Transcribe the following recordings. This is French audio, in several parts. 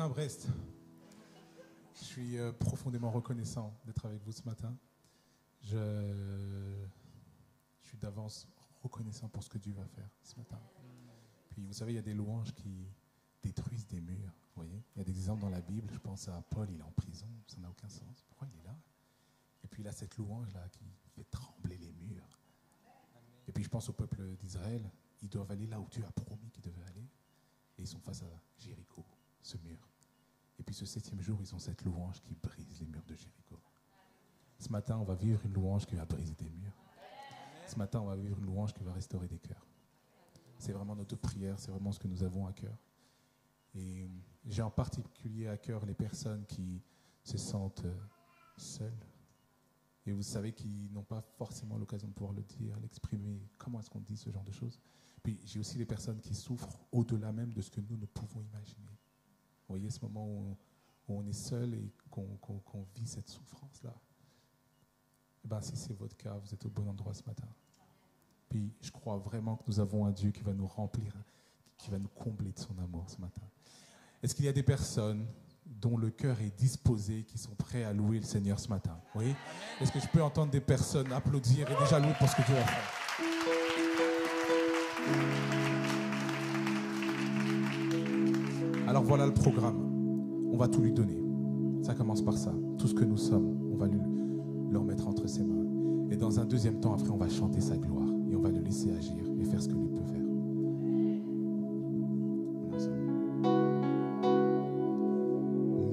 matin à Brest. Je suis profondément reconnaissant d'être avec vous ce matin. Je suis d'avance reconnaissant pour ce que Dieu va faire ce matin. Puis vous savez, il y a des louanges qui détruisent des murs. Vous voyez, il y a des exemples dans la Bible. Je pense à Paul, il est en prison, ça n'a aucun sens. Pourquoi il est là? Et puis il a cette louange-là qui fait trembler les murs. Et puis je pense au peuple d'Israël. Ils doivent aller là où Dieu a promis qu'ils devaient aller. Et ils sont face à Jéricho, ce mur. Et puis ce 7e jour, ils ont cette louange qui brise les murs de Jéricho. Ce matin, on va vivre une louange qui va briser des murs. Ce matin, on va vivre une louange qui va restaurer des cœurs. C'est vraiment notre prière, c'est vraiment ce que nous avons à cœur. Et j'ai en particulier à cœur les personnes qui se sentent seules. Et vous savez qu'ils n'ont pas forcément l'occasion de pouvoir le dire, l'exprimer. Comment est-ce qu'on dit ce genre de choses? Puis j'ai aussi les personnes qui souffrent au-delà même de ce que nous ne pouvons imaginer. Vous voyez ce moment où on est seul et qu'on vit cette souffrance-là. Eh bien, si c'est votre cas, vous êtes au bon endroit ce matin. Puis je crois vraiment que nous avons un Dieu qui va nous remplir, qui va nous combler de son amour ce matin. Est-ce qu'il y a des personnes dont le cœur est disposé, qui sont prêts à louer le Seigneur ce matin? Oui. Est-ce que je peux entendre des personnes applaudir et déjà louer pour ce que Dieu a fait? Alors voilà le programme. On va tout lui donner. Ça commence par ça. Tout ce que nous sommes, on va le remettre entre ses mains. Et dans un deuxième temps, après, on va chanter sa gloire. Et on va le laisser agir et faire ce que lui peut faire.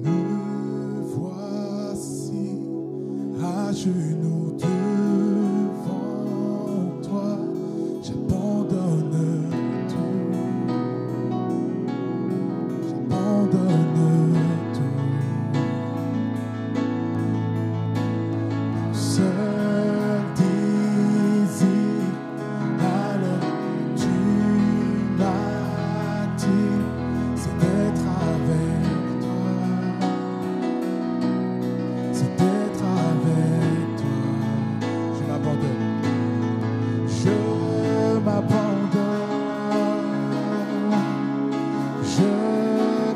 Me voici à genoux devant toi. J'abandonne tout. J'abandonne tout. Mon seul désir, alors tu m'as dit, c'est d'être avec toi. C'est d'être avec toi. Je m'abandonne. Je m'abandonne. Je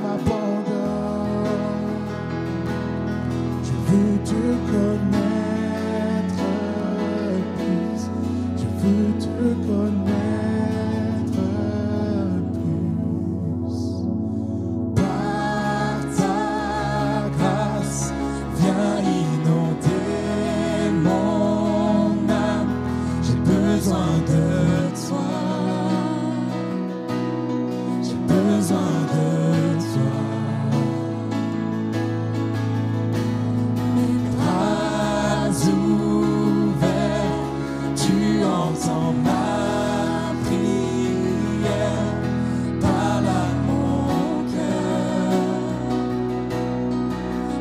m'abandonne. Je veux te connaître plus. Je veux te connaître plus. Par ta grâce, viens inonder mon âme. J'ai besoin de toi. J'ai besoin de toi. Mes bras ouverts, tu entends ma prière. Parle à mon cœur.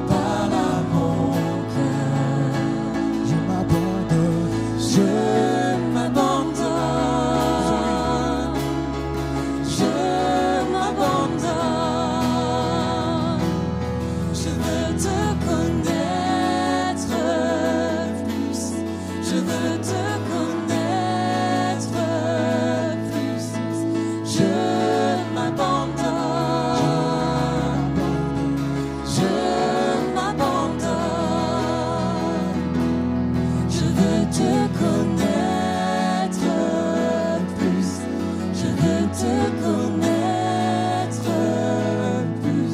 Parle à mon cœur. Je m'abandonne. Je m'abandonne. Je m'abandonne. Je veux te connaître plus. Je veux te connaître plus. Je m'abandonne. Je m'abandonne. Je veux te connaître plus. Je veux te connaître plus.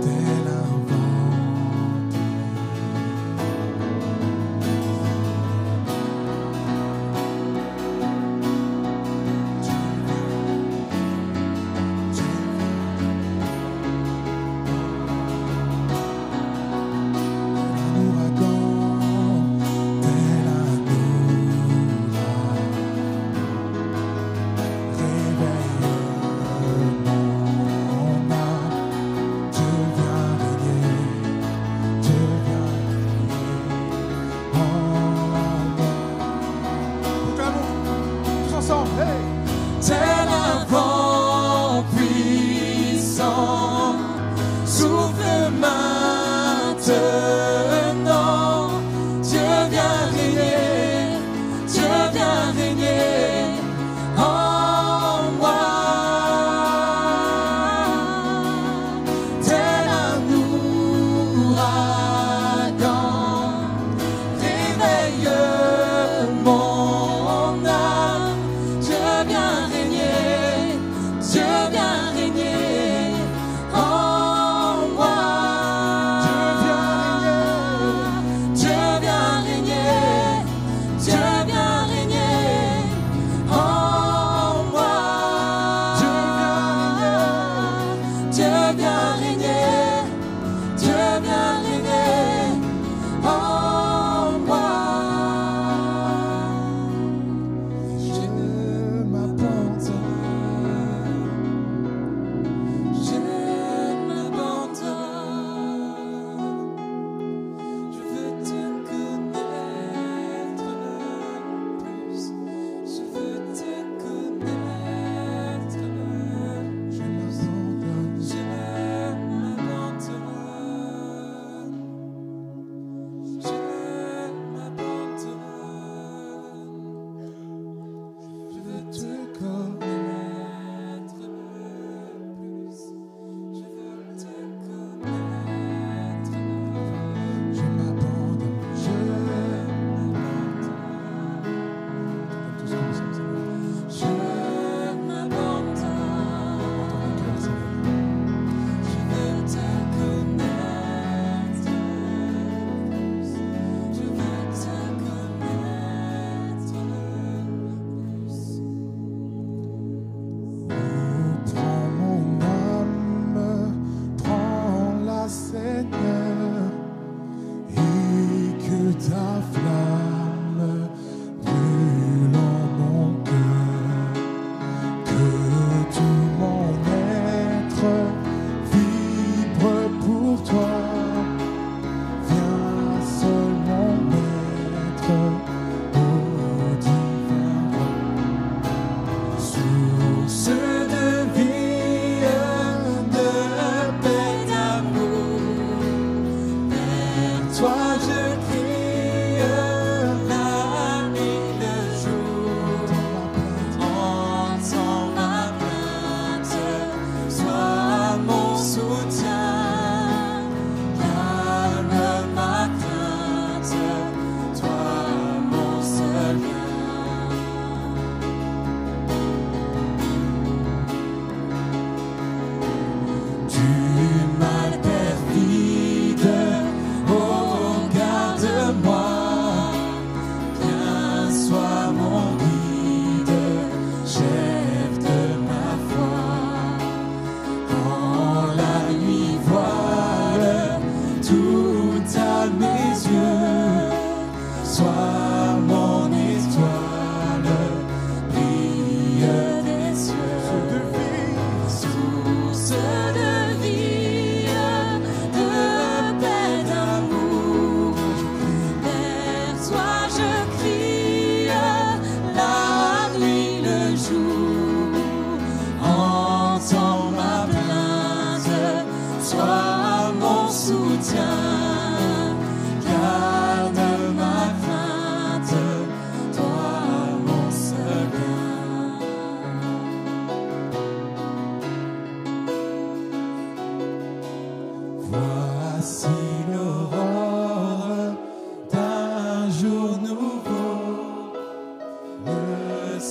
Tel un vent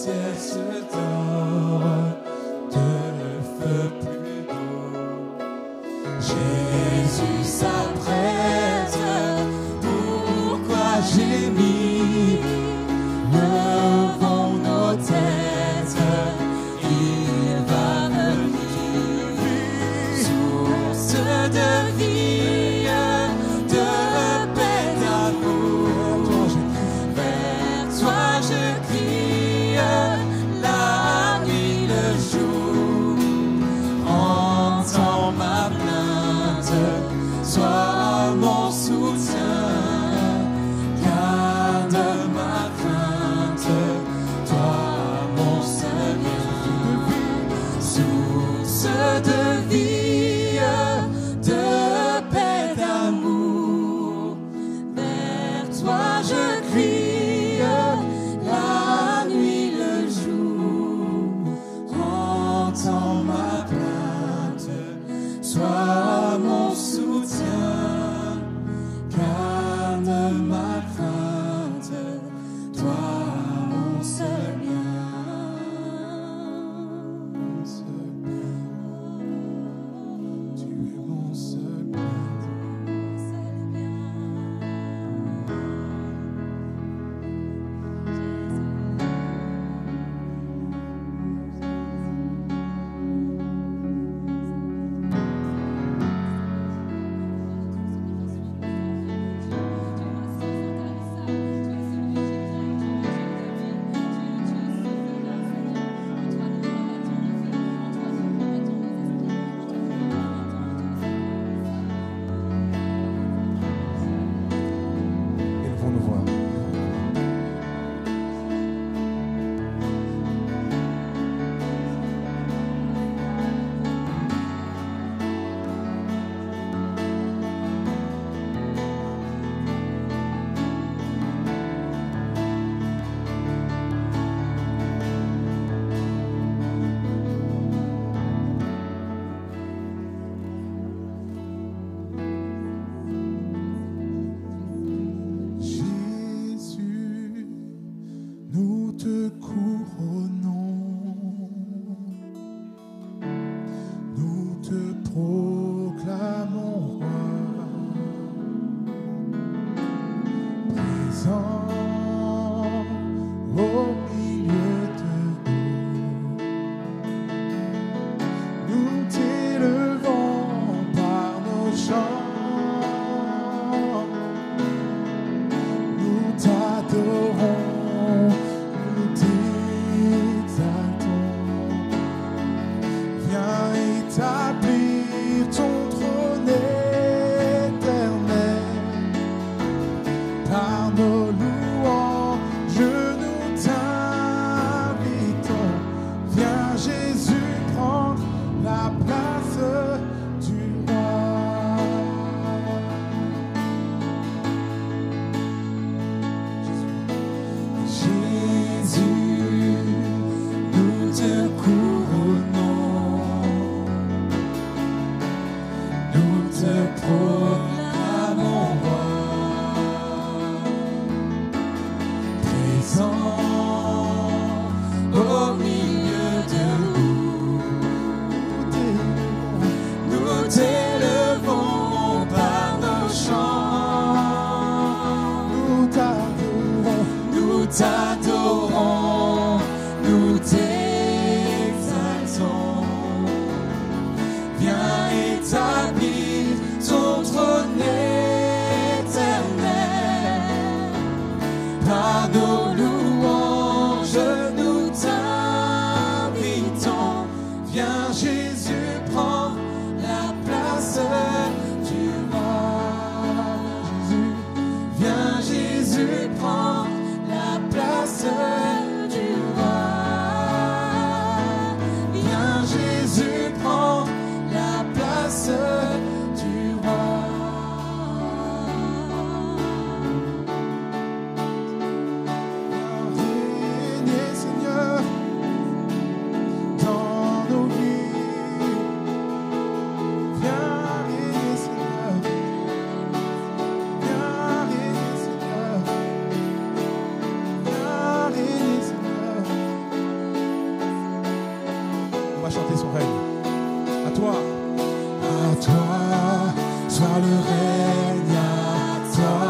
ciel se tord de feu plus beau. Jésus s'apprête, pourquoi gémir? Levons nos têtes, il va venir. Source de vie, de paix, d'amour, vers toi je crie, la nuit, le jour. Entends ma plainte, sois mon soutien, garde ma crainte, toi mon seul bien. Source de vie, de paix, d'amour, vers toi je crie, la nuit, le jour. Entends ma plainte, sois mon soutien, garde ma crainte, toi mon seul bien. Mon seul bien. Tu es mon seul bien. Élevons nos voix. Jésus, nous te couronnons, nous te proclamons roi, présent au milieu de nous. Nous t'élevons par nos chants. Nous t'adorons, nous t'exaltons. Viens établir ton trône éternel. Par nos louanges, nous t'invitons. Viens Jésus prendre la place du roi. Jésus, nous te couronnons, nous te proclamons roi, présent au milieu de nous. Nous t'élevons par nos chants, nous t'adorons. Nous t'adorons, nous t'exaltons. Viens établir ton trône éternel. Par nos louanges, nous t'invitons. Viens Jésus prendre la place du roi. Jésus, viens Jésus prendre la place du roi. Viens Jésus prendre la place du roi. Viens régner Seigneur dans nos vies. Viens régner Seigneur. Viens régner Seigneur. Viens chanter son règne. À toi. À toi, soit le règne, à toi,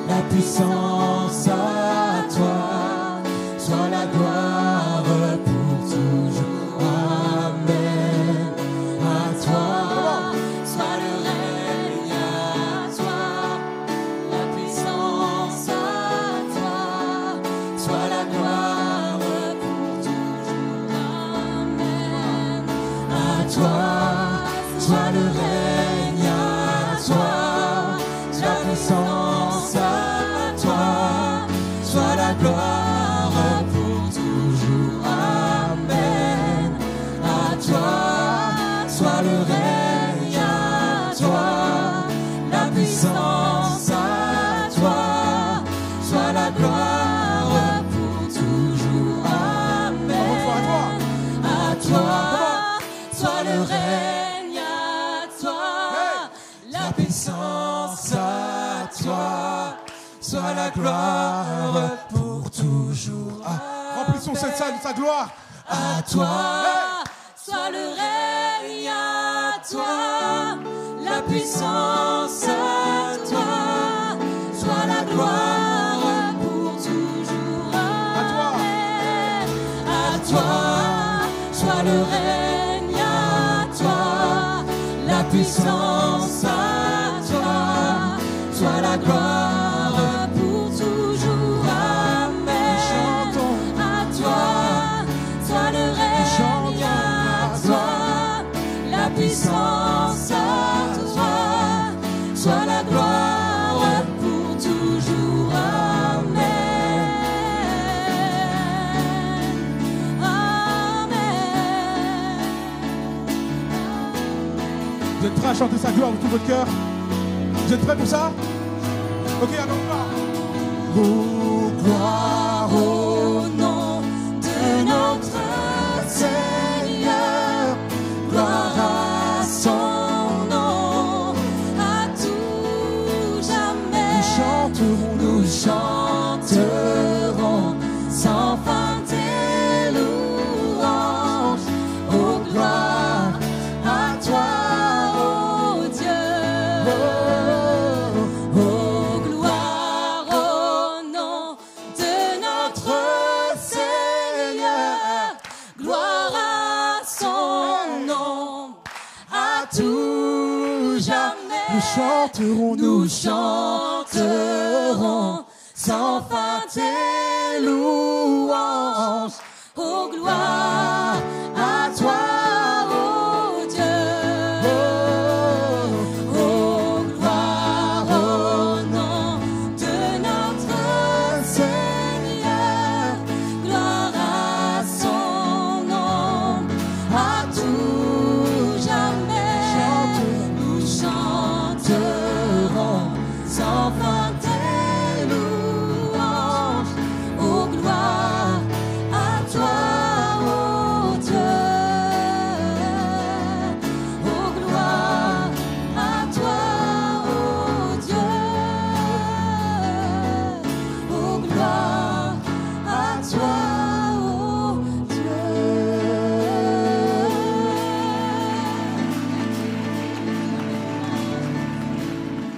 la puissance, à toi, soit la gloire pour toujours. Amen. À toi, soit le règne, à toi, la puissance, à toi, soit la gloire pour toujours. Amen. À toi, soit le règne, à toi, la puissance, à toi, soit la gloire pour toujours. Amen. À toi, soit le règne, à toi, la puissance, à toi, soit la gloire pour toujours. Amen. À toi, soit le règne, à toi, la puissance, à toi, soit la gloire pour toujours. Remplissons cette salle de sa gloire. À toi, soit le règne, à toi, la puissance, à toi, soit la gloire pour toujours. Amen. À toi, soit le règne, à toi, la puissance, à toi, soit la gloire pour toujours. Amen. À toi, soit le règne, à toi, la puissance, à toi, soit la gloire pour toujours. Amen. Vous êtes prêts à chanter sa gloire de tout votre cœur? Vous êtes prêts pour ça? Ok, alors on part. Oh, gloire au nom de notre Seigneur, gloire à son nom, à tout jamais. Nous chanterons sans fin tes louanges. Oh, gloire à toi, ô Dieu. Oh, gloire au nom de notre Seigneur, gloire à son nom, à tout jamais. Nous chanterons sans fin tes louanges. Oh, gloire à toi, ô Dieu. Oh, gloire au nom de notre Seigneur, gloire à son nom, à tout jamais. Nous chanterons sans fin tes louanges. Oh, gloire à toi, ô Dieu. Oh, gloire à toi, ô Dieu. Oh, gloire à toi, ô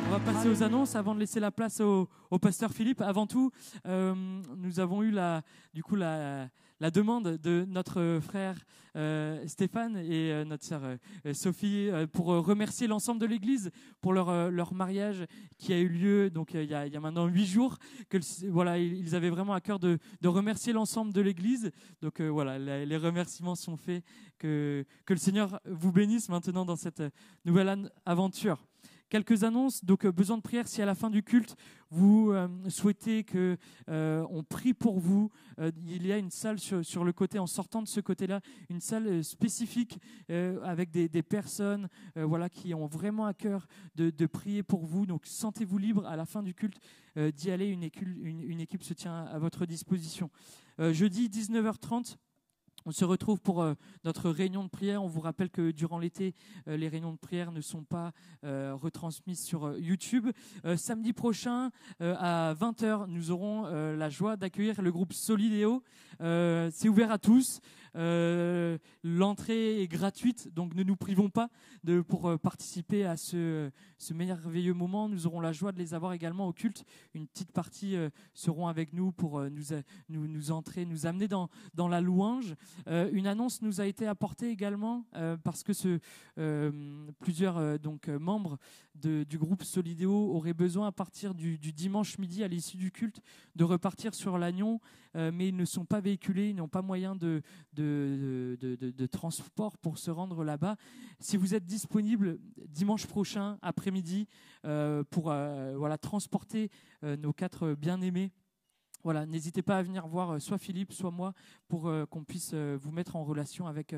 On va passer aux annonces avant de laisser la place au pasteur Philippe. Avant tout, nous avons eu la demande de notre frère Stéphane et notre sœur Sophie pour remercier l'ensemble de l'Église pour leur mariage qui a eu lieu donc il y a maintenant 8 jours. Voilà, ils avaient vraiment à cœur de remercier l'ensemble de l'Église. Donc voilà, les remerciements sont faits. Que le Seigneur vous bénisse maintenant dans cette nouvelle aventure. Quelques annonces, donc besoin de prière si à la fin du culte vous souhaitez que on prie pour vous. Il y a une salle sur le côté, en sortant de ce côté-là, une salle spécifique avec des personnes voilà, qui ont vraiment à cœur de prier pour vous. Donc sentez-vous libre à la fin du culte d'y aller, une équipe se tient à votre disposition. Jeudi 19h30, on se retrouve pour notre réunion de prière. On vous rappelle que durant l'été, les réunions de prière ne sont pas retransmises sur YouTube. Samedi prochain, à 20h, nous aurons la joie d'accueillir le groupe Solideo. C'est ouvert à tous. L'entrée est gratuite, donc ne nous privons pas pour participer à ce merveilleux moment. Nous aurons la joie de les avoir également au culte. Une petite partie seront avec nous pour nous entrer, nous amener dans la louange. Une annonce nous a été apportée également parce que plusieurs membres du groupe Solidéo auraient besoin à partir du dimanche midi à l'issue du culte de repartir sur Lannion, mais ils ne sont pas véhiculés, ils n'ont pas moyen de transport pour se rendre là-bas. Si vous êtes disponible dimanche prochain après-midi pour transporter nos 4 bien-aimés, voilà, n'hésitez pas à venir voir soit Philippe, soit moi pour qu'on puisse vous mettre en relation avec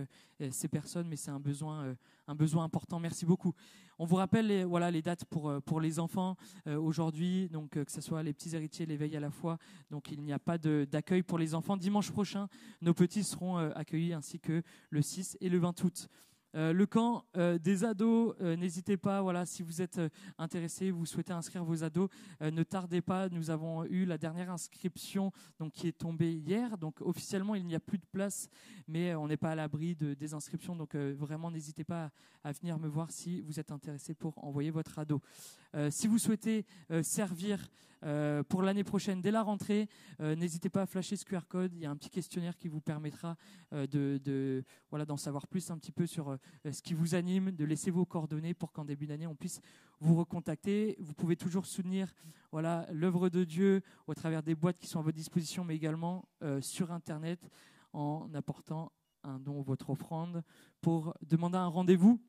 ces personnes, mais c'est un besoin important. Merci beaucoup. On vous rappelle les dates pour les enfants aujourd'hui, donc que ce soit les petits héritiers, l'éveil à la foi. Donc il n'y a pas d'accueil pour les enfants. Dimanche prochain, nos petits seront accueillis ainsi que le 6 et le 20 août. Le camp des ados, n'hésitez pas, si vous êtes intéressé, vous souhaitez inscrire vos ados, ne tardez pas. Nous avons eu la dernière inscription qui est tombée hier, donc officiellement il n'y a plus de place, mais on n'est pas à l'abri des inscriptions, donc vraiment n'hésitez pas à venir me voir si vous êtes intéressé pour envoyer votre ado. Si vous souhaitez servir pour l'année prochaine, dès la rentrée, n'hésitez pas à flasher ce QR code. Il y a un petit questionnaire qui vous permettra d'en savoir plus un petit peu sur ce qui vous anime, de laisser vos coordonnées pour qu'en début d'année, on puisse vous recontacter. Vous pouvez toujours soutenir l'œuvre de Dieu au travers des boîtes qui sont à votre disposition, mais également sur Internet en apportant un don ou votre offrande. Pour demander un rendez-vous,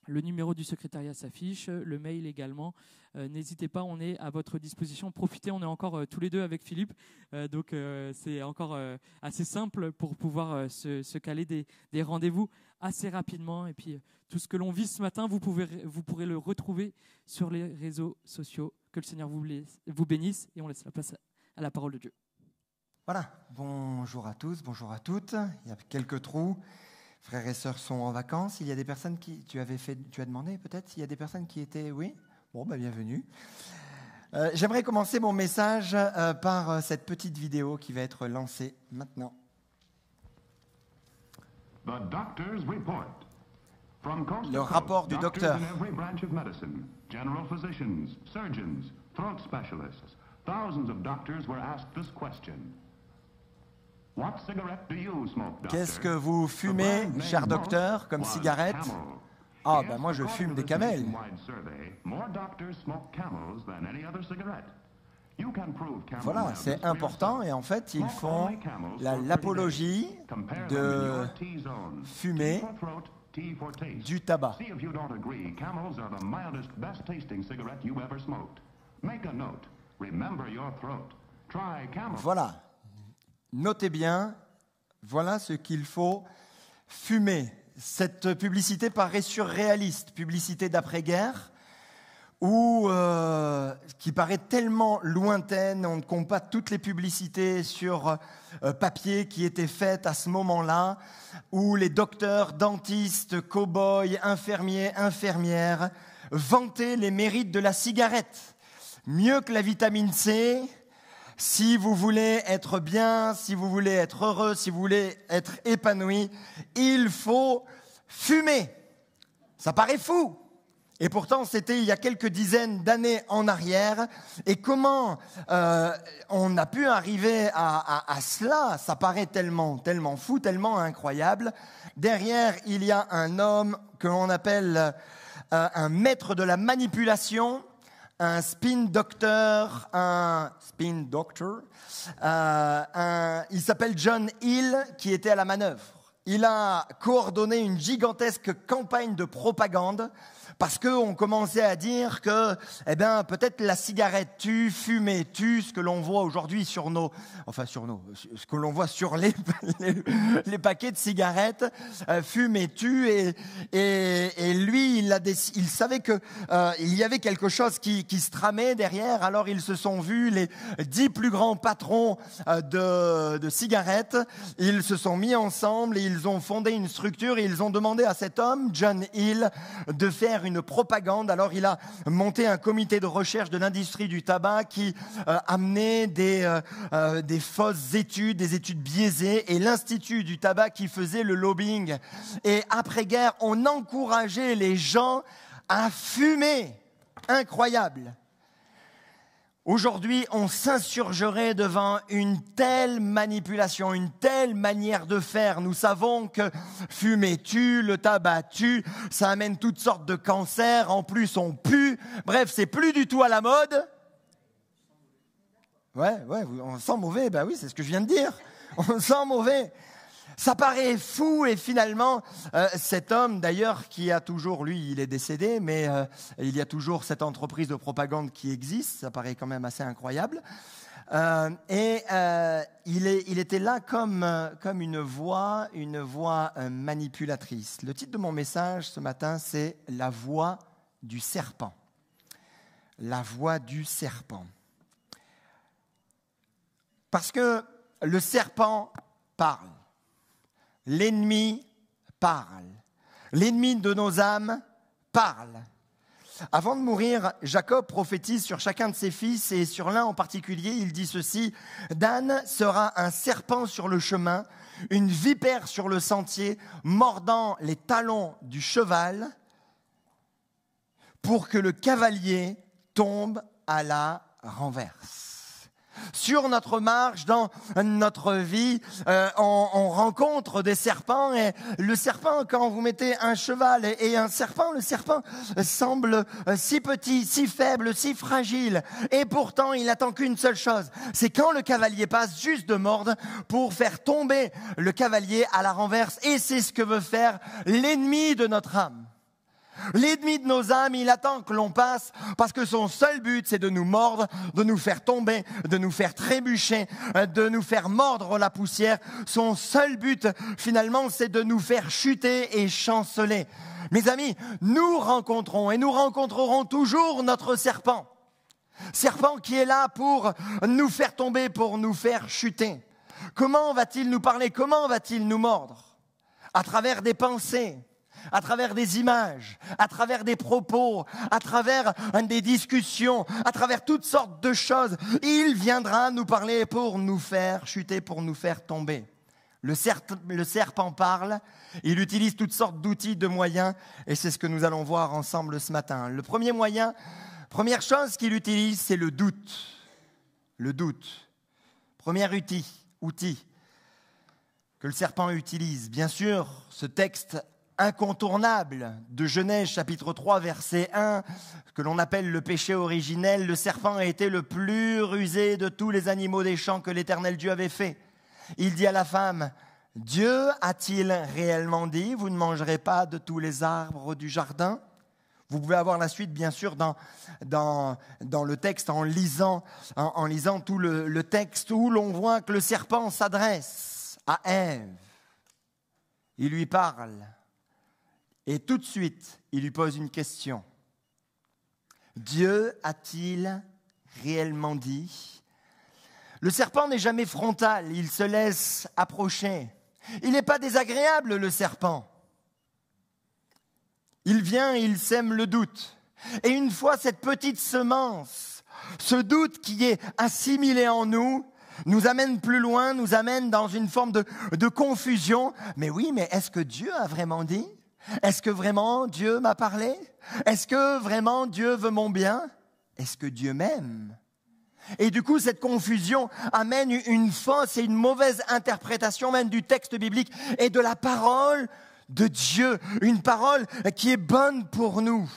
le numéro du secrétariat s'affiche, le mail également. N'hésitez pas, on est à votre disposition. Profitez, on est encore tous les deux avec Philippe. Donc c'est encore assez simple pour pouvoir se caler des rendez-vous assez rapidement. Et puis tout ce que l'on vit ce matin, vous pourrez le retrouver sur les réseaux sociaux. Que le Seigneur vous bénisse et on laisse la place à la parole de Dieu. Voilà, bonjour à tous, bonjour à toutes. Il y a quelques trous. Frères et sœurs sont en vacances. Il y a des personnes qui... Tu as demandé peut-être s'il y a des personnes qui étaient... Oui ? Bon, bienvenue. J'aimerais commencer mon message par cette petite vidéo qui va être lancée maintenant. Le rapport du docteur. General physicians, surgeons, throat specialists, thousands of doctors were asked this question. What cigarette do you smoke, doctor? Qu'est-ce que vous fumez, cher docteur, comme cigarette? Ah, moi je fume des Camel. Voilà, c'est important et en fait ils font l'apologie de fumer du tabac. Voilà. Notez bien, voilà ce qu'il faut fumer. Cette publicité paraît surréaliste, publicité d'après-guerre, qui paraît tellement lointaine. On ne compte pas toutes les publicités sur papier qui étaient faites à ce moment-là, où les docteurs, dentistes, cow-boys, infirmiers, infirmières vantaient les mérites de la cigarette. Mieux que la vitamine C. Si vous voulez être bien, si vous voulez être heureux, si vous voulez être épanoui, il faut fumer. Ça paraît fou. Et pourtant, c'était il y a quelques dizaines d'années en arrière. Et comment on a pu arriver à cela? Ça paraît tellement fou, tellement incroyable. Derrière, il y a un homme que l'on appelle un maître de la manipulation, un spin doctor, il s'appelle John Hill, qui était à la manœuvre. Il a coordonné une gigantesque campagne de propagande parce qu'on commençait à dire que peut-être la cigarette tue, fumer tue, ce que l'on voit aujourd'hui ce que l'on voit sur les paquets de cigarettes, fumer tue, et lui il savait que il y avait quelque chose qui se tramait derrière. Alors ils se sont vus, les 10 plus grands patrons de cigarettes, ils se sont mis ensemble et ils ont fondé une structure et ils ont demandé à cet homme, John Hill, de faire une propagande. Alors il a monté un comité de recherche de l'industrie du tabac qui amenait des fausses études, des études biaisées, et l'Institut du tabac qui faisait le lobbying. Et après-guerre, on encourageait les gens à fumer. Incroyable. Aujourd'hui, on s'insurgerait devant une telle manipulation, une telle manière de faire. Nous savons que fumer tue, le tabac tue, ça amène toutes sortes de cancers. En plus, on pue. Bref, c'est plus du tout à la mode. Ouais, on sent mauvais. Ben oui, c'est ce que je viens de dire. On sent mauvais. Ça paraît fou et finalement, cet homme d'ailleurs qui a toujours, lui il est décédé, mais il y a toujours cette entreprise de propagande qui existe, ça paraît quand même assez incroyable. Il était là comme une voix manipulatrice. Le titre de mon message ce matin, c'est « La voix du serpent ». La voix du serpent. Parce que le serpent parle. L'ennemi parle. L'ennemi de nos âmes parle. Avant de mourir, Jacob prophétise sur chacun de ses fils et sur l'un en particulier, il dit ceci: Dan sera un serpent sur le chemin, une vipère sur le sentier, mordant les talons du cheval, pour que le cavalier tombe à la renverse. Sur notre marche, dans notre vie, on rencontre des serpents et le serpent, quand vous mettez un cheval et un serpent, le serpent semble si petit, si faible, si fragile et pourtant il n'attend qu'une seule chose, c'est quand le cavalier passe, juste de mordre pour faire tomber le cavalier à la renverse, et c'est ce que veut faire l'ennemi de notre âme. L'ennemi de nos âmes, il attend que l'on passe parce que son seul but, c'est de nous mordre, de nous faire tomber, de nous faire trébucher, de nous faire mordre la poussière. Son seul but, finalement, c'est de nous faire chuter et chanceler. Mes amis, nous rencontrons et nous rencontrerons toujours notre serpent. Serpent qui est là pour nous faire tomber, pour nous faire chuter. Comment va-t-il nous parler? Comment va-t-il nous mordre? À travers des pensées, à travers des images, à travers des propos, à travers des discussions, à travers toutes sortes de choses. Il viendra nous parler pour nous faire chuter, pour nous faire tomber. Le serpent parle, il utilise toutes sortes d'outils, de moyens, et c'est ce que nous allons voir ensemble ce matin. Le premier moyen, première chose qu'il utilise, c'est le doute. Le doute. Premier outil que le serpent utilise. Bien sûr, ce texte incontournable de Genèse chapitre 3 verset 1, que l'on appelle le péché originel, le serpent a été le plus rusé de tous les animaux des champs que l'Éternel Dieu avait fait. Il dit à la femme: Dieu a-t-il réellement dit, vous ne mangerez pas de tous les arbres du jardin? Vous pouvez avoir la suite, bien sûr, dans le texte, en lisant tout le texte, où l'on voit que le serpent s'adresse à Ève. Il lui parle. Et tout de suite, il lui pose une question. Dieu a-t-il réellement dit? Le serpent n'est jamais frontal, il se laisse approcher. Il n'est pas désagréable, le serpent. Il vient et il sème le doute. Et une fois cette petite semence, ce doute qui est assimilé en nous, nous amène plus loin, nous amène dans une forme de confusion. Mais oui, mais est-ce que Dieu a vraiment dit? Est-ce que vraiment Dieu m'a parlé? Est-ce que vraiment Dieu veut mon bien? Est-ce que Dieu m'aime? Et du coup, cette confusion amène une fausse et une mauvaise interprétation même du texte biblique et de la parole de Dieu. Une parole qui est bonne pour nous.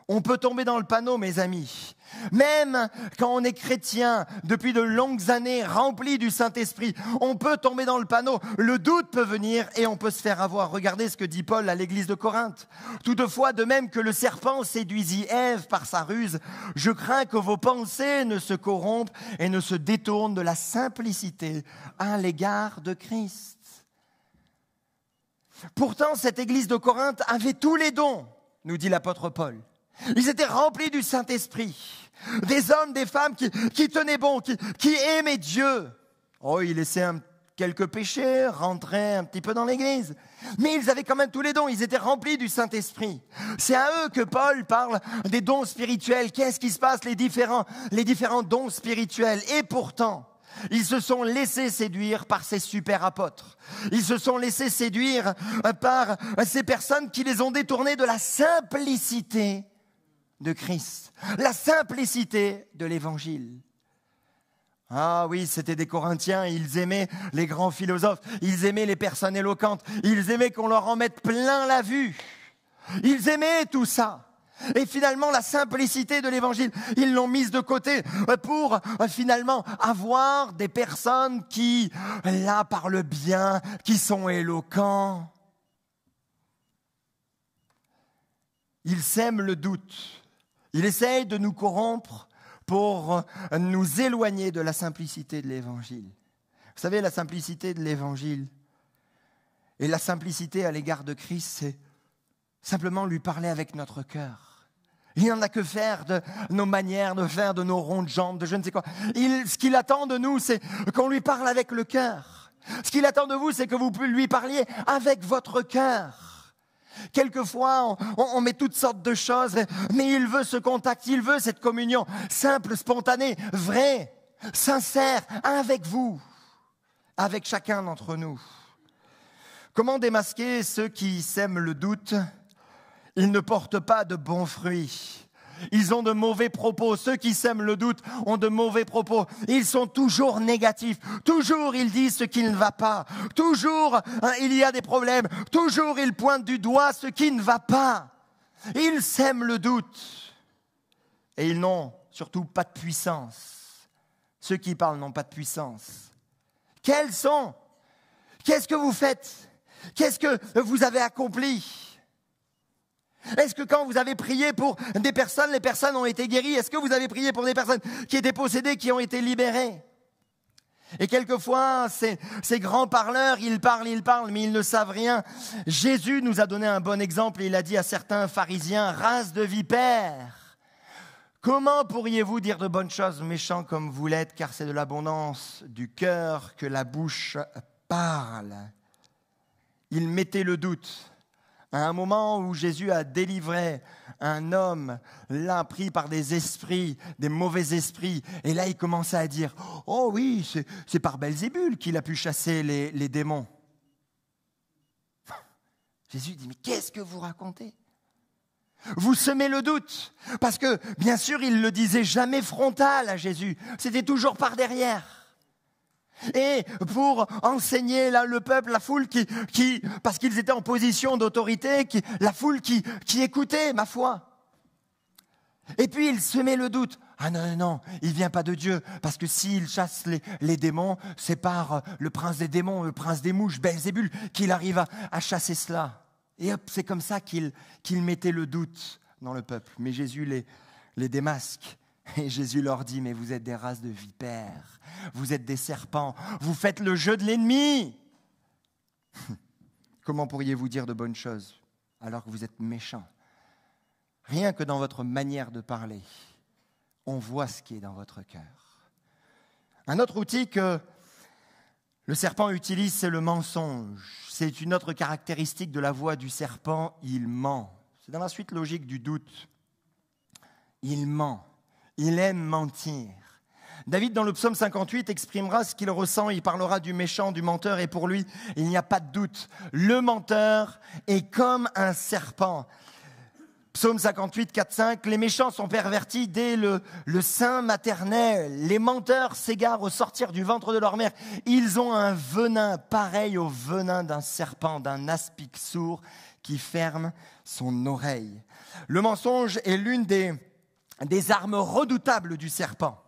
On peut tomber dans le panneau, mes amis. Même quand on est chrétien depuis de longues années, rempli du Saint-Esprit, on peut tomber dans le panneau. Le doute peut venir et on peut se faire avoir. Regardez ce que dit Paul à l'église de Corinthe. Toutefois, de même que le serpent séduisit Ève par sa ruse, je crains que vos pensées ne se corrompent et ne se détournent de la simplicité à l'égard de Christ. Pourtant, cette église de Corinthe avait tous les dons, nous dit l'apôtre Paul. Ils étaient remplis du Saint-Esprit. Des hommes, des femmes qui tenaient bon, qui aimaient Dieu. Oh, ils laissaient un quelques péchés, rentraient un petit peu dans l'église. Mais ils avaient quand même tous les dons, ils étaient remplis du Saint-Esprit. C'est à eux que Paul parle des dons spirituels. Qu'est-ce qui se passe, les différents dons spirituels? Et pourtant, ils se sont laissés séduire par ces super apôtres. Ils se sont laissés séduire par ces personnes qui les ont détournés de la simplicité de Christ, la simplicité de l'Évangile. Ah oui, c'était des Corinthiens, ils aimaient les grands philosophes, ils aimaient les personnes éloquentes, ils aimaient qu'on leur en mette plein la vue. Ils aimaient tout ça. Et finalement, la simplicité de l'Évangile, ils l'ont mise de côté pour finalement avoir des personnes qui, là, parlent bien, qui sont éloquents. Ils sèment le doute. Ils essayent de nous corrompre pour nous éloigner de la simplicité de l'Évangile. Vous savez, la simplicité de l'Évangile et la simplicité à l'égard de Christ, c'est simplement lui parler avec notre cœur. Il n'y en a que faire de nos manières, de faire de nos rondes jambes, de je ne sais quoi. Ce qu'il attend de nous, c'est qu'on lui parle avec le cœur. Ce qu'il attend de vous, c'est que vous lui parliez avec votre cœur. Quelquefois, on met toutes sortes de choses, mais il veut ce contact, il veut cette communion simple, spontanée, vraie, sincère, avec vous, avec chacun d'entre nous. Comment démasquer ceux qui sèment le doute? Ils ne portent pas de bons fruits. Ils ont de mauvais propos. Ceux qui sèment le doute ont de mauvais propos. Ils sont toujours négatifs. Toujours ils disent ce qui ne va pas. Toujours il y a des problèmes. Toujours ils pointent du doigt ce qui ne va pas. Ils sèment le doute. Et ils n'ont surtout pas de puissance. Ceux qui parlent n'ont pas de puissance. Quels sont? Qu'est-ce que vous faites? Qu'est-ce que vous avez accompli? Est-ce que quand vous avez prié pour des personnes, les personnes ont été guéries? Est-ce que vous avez prié pour des personnes qui étaient possédées, qui ont été libérées? Et quelquefois, ces grands parleurs, ils parlent, mais ils ne savent rien. Jésus nous a donné un bon exemple. Il a dit à certains pharisiens, race de vipères, comment pourriez-vous dire de bonnes choses, méchants comme vous l'êtes, car c'est de l'abondance du cœur que la bouche parle. Il mettait le doute. À un moment où Jésus a délivré un homme, là, pris par des esprits, des mauvais esprits, et là, il commençait à dire « Oh oui, c'est par Belzébul qu'il a pu chasser les démons. » Jésus dit « Mais qu'est-ce que vous racontez ? Vous semez le doute. » Parce que, bien sûr, il ne le disait jamais frontal à Jésus. C'était toujours par derrière. Et pour enseigner là, le peuple, la foule qui parce qu'ils étaient en position d'autorité, la foule qui écoutait, ma foi. Et puis il semait le doute. Ah non, il ne vient pas de Dieu, parce que s'il chasse les démons, c'est par le prince des démons, le prince des mouches, Belzébul, qu'il arrive à chasser cela. Et hop, c'est comme ça qu'il mettait le doute dans le peuple. Mais Jésus les démasque. Et Jésus leur dit, mais vous êtes des races de vipères, vous êtes des serpents, vous faites le jeu de l'ennemi. Comment pourriez-vous dire de bonnes choses alors que vous êtes méchants? Rien que dans votre manière de parler, on voit ce qui est dans votre cœur. Un autre outil que le serpent utilise, c'est le mensonge. C'est une autre caractéristique de la voix du serpent, il ment. C'est dans la suite logique du doute. Il ment. Il aime mentir. David, dans le psaume 58, exprimera ce qu'il ressent. Il parlera du méchant, du menteur, et pour lui, il n'y a pas de doute. Le menteur est comme un serpent. Psaume 58, 4, 5, les méchants sont pervertis dès le sein maternel. Les menteurs s'égarent au sortir du ventre de leur mère. Ils ont un venin pareil au venin d'un serpent, d'un aspic sourd qui ferme son oreille. Le mensonge est l'une des armes redoutables du serpent.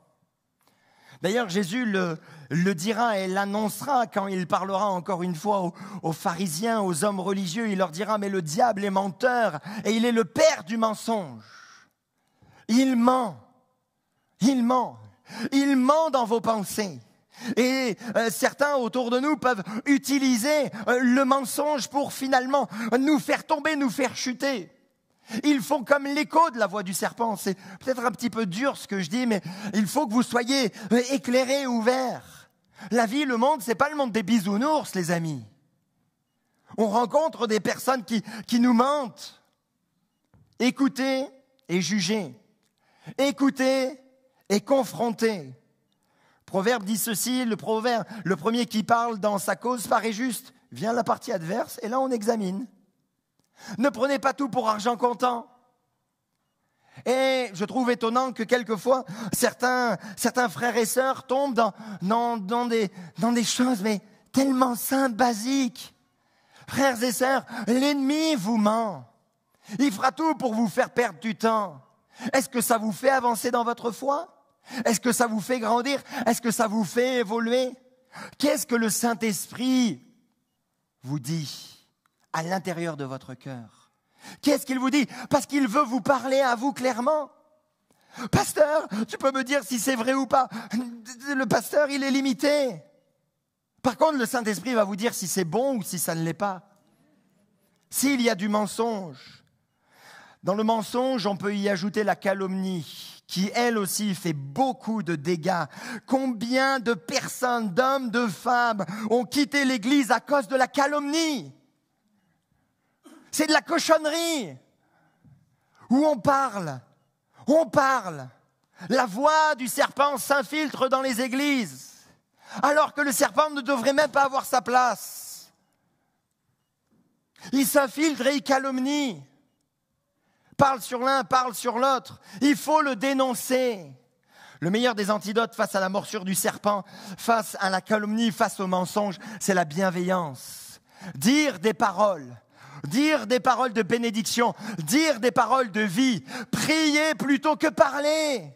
D'ailleurs, Jésus le dira et l'annoncera quand il parlera encore une fois aux pharisiens, aux hommes religieux. Il leur dira, mais le diable est menteur et il est le père du mensonge. Il ment. Il ment. Il ment dans vos pensées. Et certains autour de nous peuvent utiliser le mensonge pour finalement nous faire tomber, nous faire chuter. Ils font comme l'écho de la voix du serpent. C'est peut-être un petit peu dur ce que je dis, mais il faut que vous soyez éclairés, ouverts. La vie, le monde, ce n'est pas le monde des bisounours, les amis. On rencontre des personnes qui nous mentent. Écoutez et jugez. Écoutez et confrontez. Proverbe dit ceci, le premier qui parle dans sa cause paraît juste. Vient la partie adverse et là on examine. Ne prenez pas tout pour argent comptant. Et je trouve étonnant que quelquefois, certains frères et sœurs tombent dans des choses mais tellement simples, basiques. Frères et sœurs, l'ennemi vous ment. Il fera tout pour vous faire perdre du temps. Est-ce que ça vous fait avancer dans votre foi? Est-ce que ça vous fait grandir? Est-ce que ça vous fait évoluer? Qu'est-ce que le Saint-Esprit vous dit à l'intérieur de votre cœur? Qu'est-ce qu'il vous dit? Parce qu'il veut vous parler à vous clairement. Pasteur, tu peux me dire si c'est vrai ou pas? Le pasteur, il est limité. Par contre, le Saint-Esprit va vous dire si c'est bon ou si ça ne l'est pas. S'il y a du mensonge. Dans le mensonge, on peut y ajouter la calomnie, qui elle aussi fait beaucoup de dégâts. Combien de personnes, d'hommes, de femmes, ont quitté l'Église à cause de la calomnie? C'est de la cochonnerie. Où on parle. La voix du serpent s'infiltre dans les églises, alors que le serpent ne devrait même pas avoir sa place. Il s'infiltre et il calomnie. Parle sur l'un, parle sur l'autre. Il faut le dénoncer. Le meilleur des antidotes face à la morsure du serpent, face à la calomnie, face au mensonge, c'est la bienveillance. Dire des paroles de bénédiction, dire des paroles de vie, prier plutôt que parler.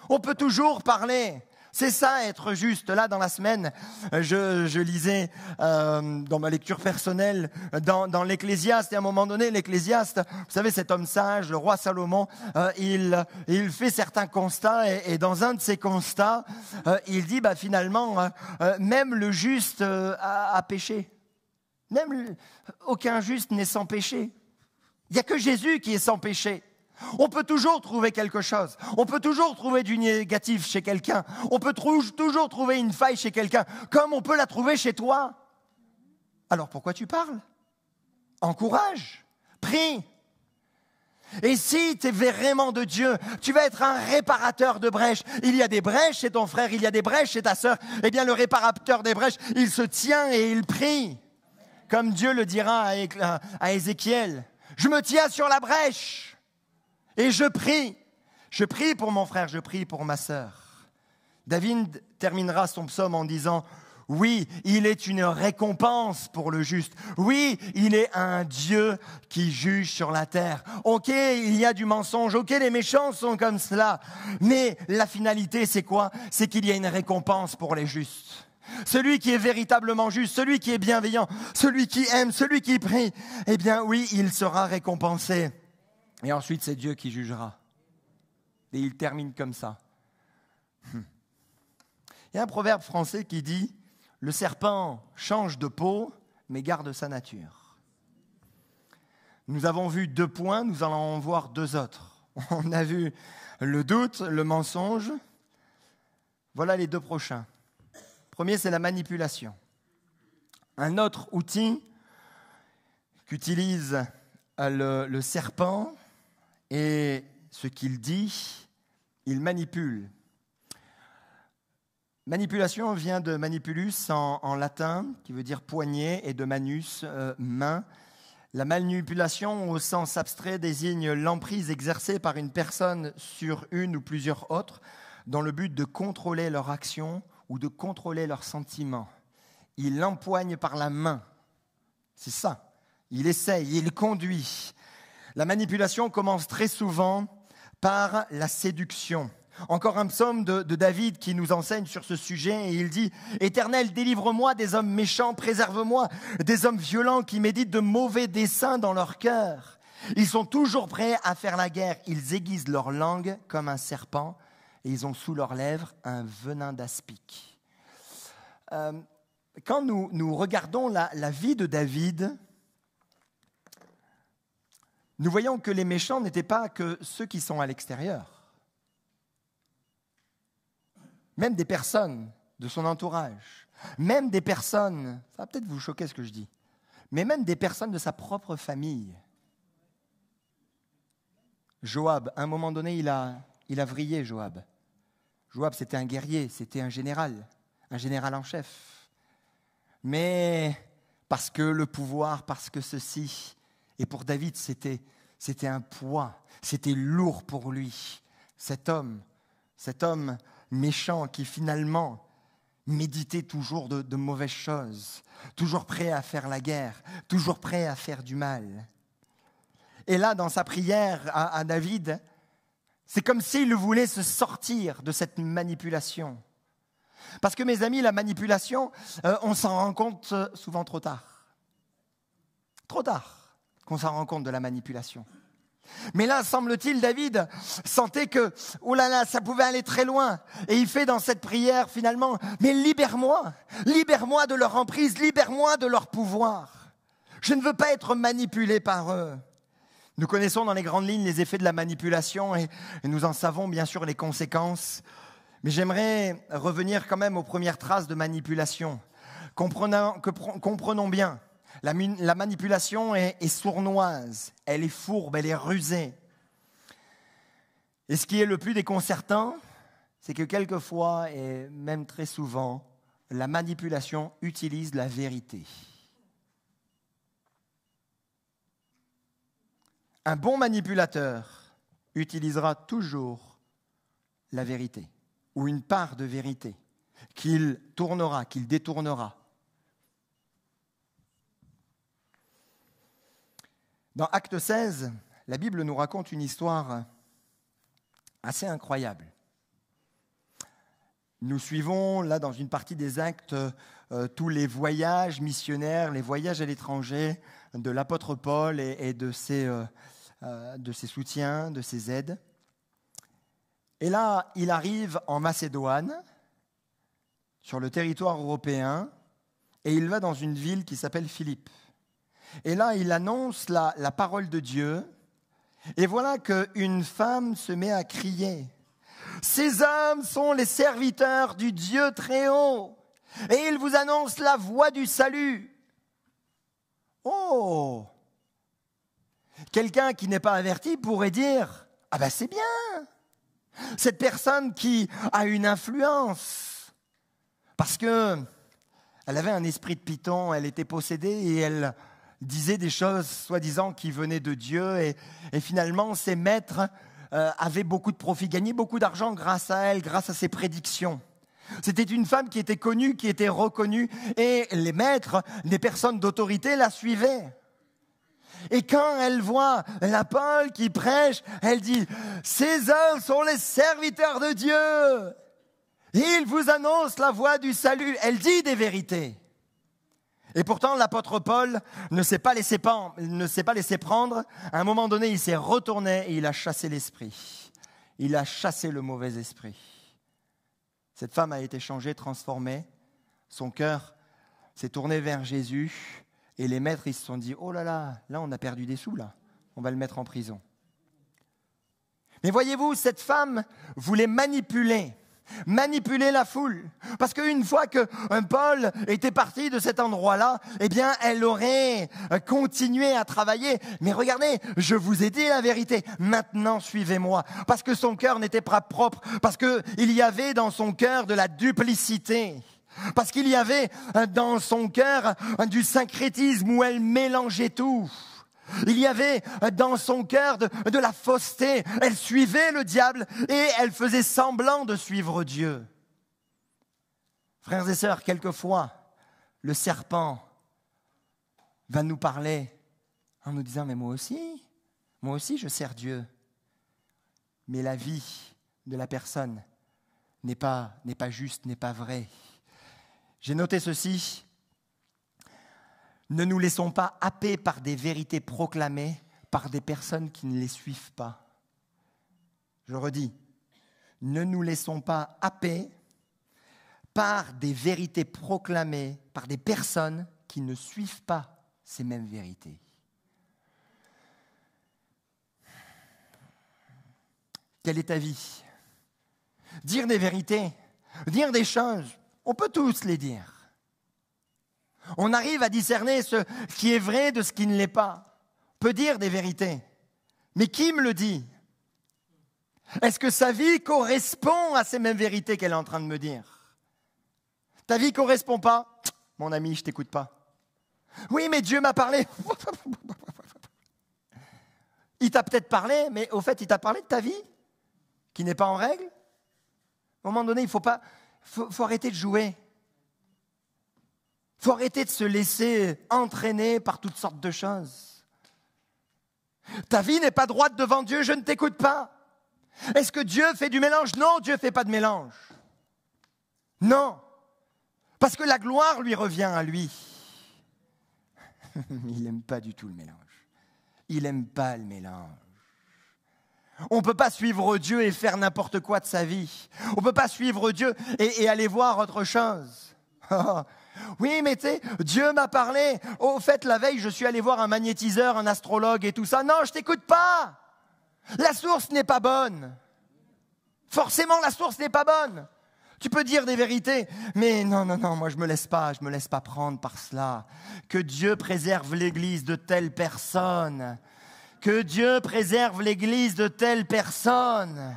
On peut toujours parler. C'est ça, être juste. Là, dans la semaine, je lisais dans ma lecture personnelle, dans l'Ecclésiaste, et à un moment donné, l'Ecclésiaste, vous savez, cet homme sage, le roi Salomon, il fait certains constats, et dans un de ces constats, il dit, finalement, même le juste a péché. Même aucun juste n'est sans péché. Il n'y a que Jésus qui est sans péché. On peut toujours trouver quelque chose. On peut toujours trouver du négatif chez quelqu'un. On peut toujours trouver une faille chez quelqu'un, comme on peut la trouver chez toi. Alors pourquoi tu parles? Encourage, prie. Et si tu es vraiment de Dieu, tu vas être un réparateur de brèches. Il y a des brèches chez ton frère, il y a des brèches chez ta sœur. Eh bien, le réparateur des brèches, il se tient et il prie. Comme Dieu le dira à Ézéchiel. Je me tiens sur la brèche. Et je prie pour mon frère, je prie pour ma sœur. David terminera son psaume en disant, oui, il est une récompense pour le juste. Oui, il est un Dieu qui juge sur la terre. Ok, il y a du mensonge, ok, les méchants sont comme cela. Mais la finalité, c'est quoi? C'est qu'il y a une récompense pour les justes. Celui qui est véritablement juste, celui qui est bienveillant, celui qui aime, celui qui prie, eh bien oui, il sera récompensé. Et ensuite, c'est Dieu qui jugera. Et il termine comme ça. Il y a un proverbe français qui dit « Le serpent change de peau, mais garde sa nature ». Nous avons vu 2 points, nous allons en voir 2 autres. On a vu le doute, le mensonge. Voilà les 2 prochains. Le premier, c'est la manipulation. Un autre outil qu'utilise le serpent, et ce qu'il dit, il manipule. Manipulation vient de manipulus en latin, qui veut dire poignet, et de manus, main. La manipulation, au sens abstrait, désigne l'emprise exercée par une personne sur une ou plusieurs autres, dans le but de contrôler leur action ou de contrôler leurs sentiments. Il l'empoigne par la main. C'est ça. Il essaye, il conduit. La manipulation commence très souvent par la séduction. Encore un psaume de David qui nous enseigne sur ce sujet, et il dit « Éternel, délivre-moi des hommes méchants, préserve-moi des hommes violents qui méditent de mauvais desseins dans leur cœur. Ils sont toujours prêts à faire la guerre, ils aiguisent leur langue comme un serpent, et ils ont sous leurs lèvres un venin d'aspic. » Quand nous regardons la vie de David, nous voyons que les méchants n'étaient pas que ceux qui sont à l'extérieur. Même des personnes de son entourage, même des personnes, ça va peut-être vous choquer ce que je dis, mais même des personnes de sa propre famille. Joab, à un moment donné, il a vrillé, Joab. Joab, c'était un guerrier, c'était un général en chef. Mais parce que le pouvoir, parce que ceci, et pour David, c'était un poids, c'était lourd pour lui. Cet homme méchant qui finalement méditait toujours de mauvaises choses, toujours prêt à faire la guerre, toujours prêt à faire du mal. Et là, dans sa prière à David, c'est comme s'il voulait se sortir de cette manipulation. Parce que mes amis, la manipulation, on s'en rend compte souvent trop tard. Trop tard qu'on s'en rend compte de la manipulation. Mais là, semble-t-il, David sentait que, oh là là, ça pouvait aller très loin. Et il fait dans cette prière, finalement, mais libère-moi de leur emprise, libère-moi de leur pouvoir. Je ne veux pas être manipulé par eux. Nous connaissons dans les grandes lignes les effets de la manipulation et nous en savons bien sûr les conséquences. Mais j'aimerais revenir quand même aux premières traces de manipulation. Comprenons bien, la manipulation est sournoise, elle est fourbe, elle est rusée. Et ce qui est le plus déconcertant, c'est que quelquefois, et même très souvent, la manipulation utilise la vérité. Un bon manipulateur utilisera toujours la vérité, ou une part de vérité, qu'il tournera, qu'il détournera. Dans Acte 16, la Bible nous raconte une histoire assez incroyable. Nous suivons, là, dans une partie des actes, tous les voyages missionnaires, les voyages à l'étranger de l'apôtre Paul et de ses soutiens, de ses aides. Et là, il arrive en Macédoine, sur le territoire européen, et il va dans une ville qui s'appelle Philippe. Et là, il annonce la parole de Dieu, et voilà qu'une femme se met à crier. Ces hommes sont les serviteurs du Dieu très haut, et ils vous annoncent la voie du salut. Oh! Quelqu'un qui n'est pas averti pourrait dire « Ah ben c'est bien !» Cette personne qui a une influence, parce qu'elle avait un esprit de python, elle était possédée et elle disait des choses soi-disant qui venaient de Dieu et finalement ses maîtres avaient beaucoup de profits, gagnaient beaucoup d'argent grâce à elle, grâce à ses prédictions. C'était une femme qui était connue, qui était reconnue et les maîtres, des personnes d'autorité la suivaient. Et quand elle voit l'apôtre qui prêche, elle dit « Ces hommes sont les serviteurs de Dieu. Ils vous annoncent la voie du salut. » Elle dit des vérités. Et pourtant, l'apôtre Paul ne s'est pas laissé prendre. À un moment donné, il s'est retourné et il a chassé l'esprit. Il a chassé le mauvais esprit. Cette femme a été changée, transformée. Son cœur s'est tourné vers Jésus. Et les maîtres, ils se sont dit, oh là là, on a perdu des sous, là. On va le mettre en prison. Mais voyez-vous, cette femme voulait manipuler la foule. Parce qu'une fois que Paul était parti de cet endroit-là, eh bien, elle aurait continué à travailler. Mais regardez, je vous ai dit la vérité. Maintenant, suivez-moi. Parce que son cœur n'était pas propre. Parce qu'il y avait dans son cœur de la duplicité. Parce qu'il y avait dans son cœur du syncrétisme où elle mélangeait tout. Il y avait dans son cœur de la fausseté. Elle suivait le diable et elle faisait semblant de suivre Dieu. Frères et sœurs, quelquefois, le serpent va nous parler en nous disant « Mais moi aussi je sers Dieu. » Mais la vie de la personne n'est pas juste, n'est pas vraie. J'ai noté ceci. Ne nous laissons pas happer par des vérités proclamées par des personnes qui ne les suivent pas. Je redis, ne nous laissons pas happer par des vérités proclamées par des personnes qui ne suivent pas ces mêmes vérités. Quelle est ta vie ? Dire des vérités, dire des choses On peut tous les dire. On arrive à discerner ce qui est vrai de ce qui ne l'est pas. On peut dire des vérités. Mais qui me le dit? Est-ce que sa vie correspond à ces mêmes vérités qu'elle est en train de me dire? Ta vie ne correspond pas? Mon ami, je ne t'écoute pas. Oui, mais Dieu m'a parlé. Il t'a peut-être parlé, mais au fait, il t'a parlé de ta vie qui n'est pas en règle. À un moment donné, il faut arrêter de jouer. Il faut arrêter de se laisser entraîner par toutes sortes de choses. Ta vie n'est pas droite devant Dieu, je ne t'écoute pas. Est-ce que Dieu fait du mélange? Non, Dieu ne fait pas de mélange. Non, parce que la gloire lui revient à lui. Il n'aime pas du tout le mélange. Il n'aime pas le mélange. On ne peut pas suivre Dieu et faire n'importe quoi de sa vie. On ne peut pas suivre Dieu et aller voir autre chose. Oui, mais tu sais, Dieu m'a parlé. Au fait, la veille, je suis allé voir un magnétiseur, un astrologue et tout ça. Non, je ne t'écoute pas. La source n'est pas bonne. Forcément, la source n'est pas bonne. Tu peux dire des vérités, mais non, moi je me laisse pas prendre par cela. Que Dieu préserve l'Église de telles personnes. Que Dieu préserve l'Église de telles personnes.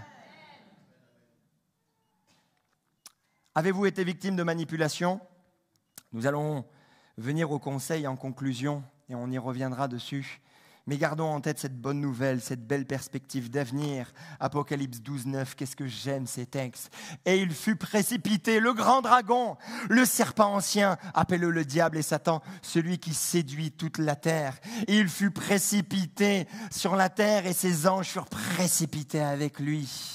Avez-vous été victime de manipulation? Nous allons venir au conseil en conclusion et on y reviendra dessus. Mais gardons en tête cette bonne nouvelle, cette belle perspective d'avenir. Apocalypse 12, 9, qu'est-ce que j'aime ces textes. Et il fut précipité, le grand dragon, le serpent ancien, appelé le diable et Satan, celui qui séduit toute la terre. Et il fut précipité sur la terre et ses anges furent précipités avec lui.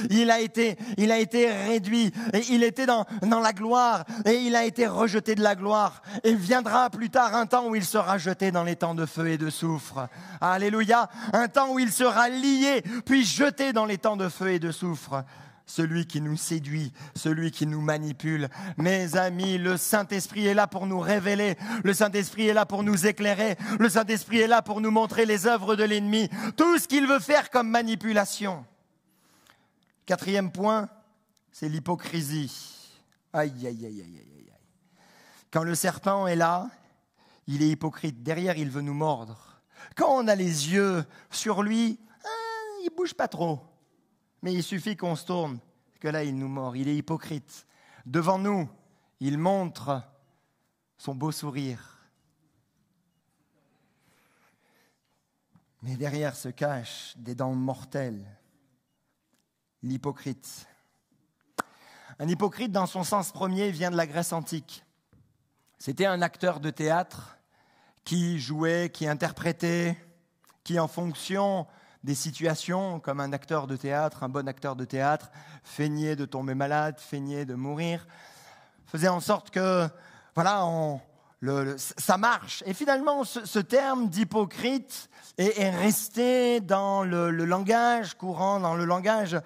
Il a été réduit, et il était dans la gloire, et il a été rejeté de la gloire. Et viendra plus tard un temps où il sera jeté dans les temps de feu et de soufre. Alléluia, un temps où il sera lié, puis jeté dans les temps de feu et de soufre. Celui qui nous séduit, celui qui nous manipule. Mes amis, le Saint-Esprit est là pour nous révéler. Le Saint-Esprit est là pour nous éclairer. Le Saint-Esprit est là pour nous montrer les œuvres de l'ennemi. Tout ce qu'il veut faire comme manipulation. 4e point, c'est l'hypocrisie. Aïe, aïe, aïe, aïe, aïe. Quand le serpent est là, il est hypocrite. Derrière, il veut nous mordre. Quand on a les yeux sur lui, il ne bouge pas trop. Mais il suffit qu'on se tourne, que là, il nous mord. Il est hypocrite. Devant nous, il montre son beau sourire. Mais derrière se cachent des dents mortelles. L'hypocrite. Un hypocrite, dans son sens premier, vient de la Grèce antique. C'était un acteur de théâtre qui jouait, qui interprétait, qui, en fonction des situations, comme un acteur de théâtre, un bon acteur de théâtre, feignait de tomber malade, feignait de mourir, faisait en sorte que, voilà, ça marche. Et finalement, ce terme d'hypocrite est resté dans le langage courant, dans le langage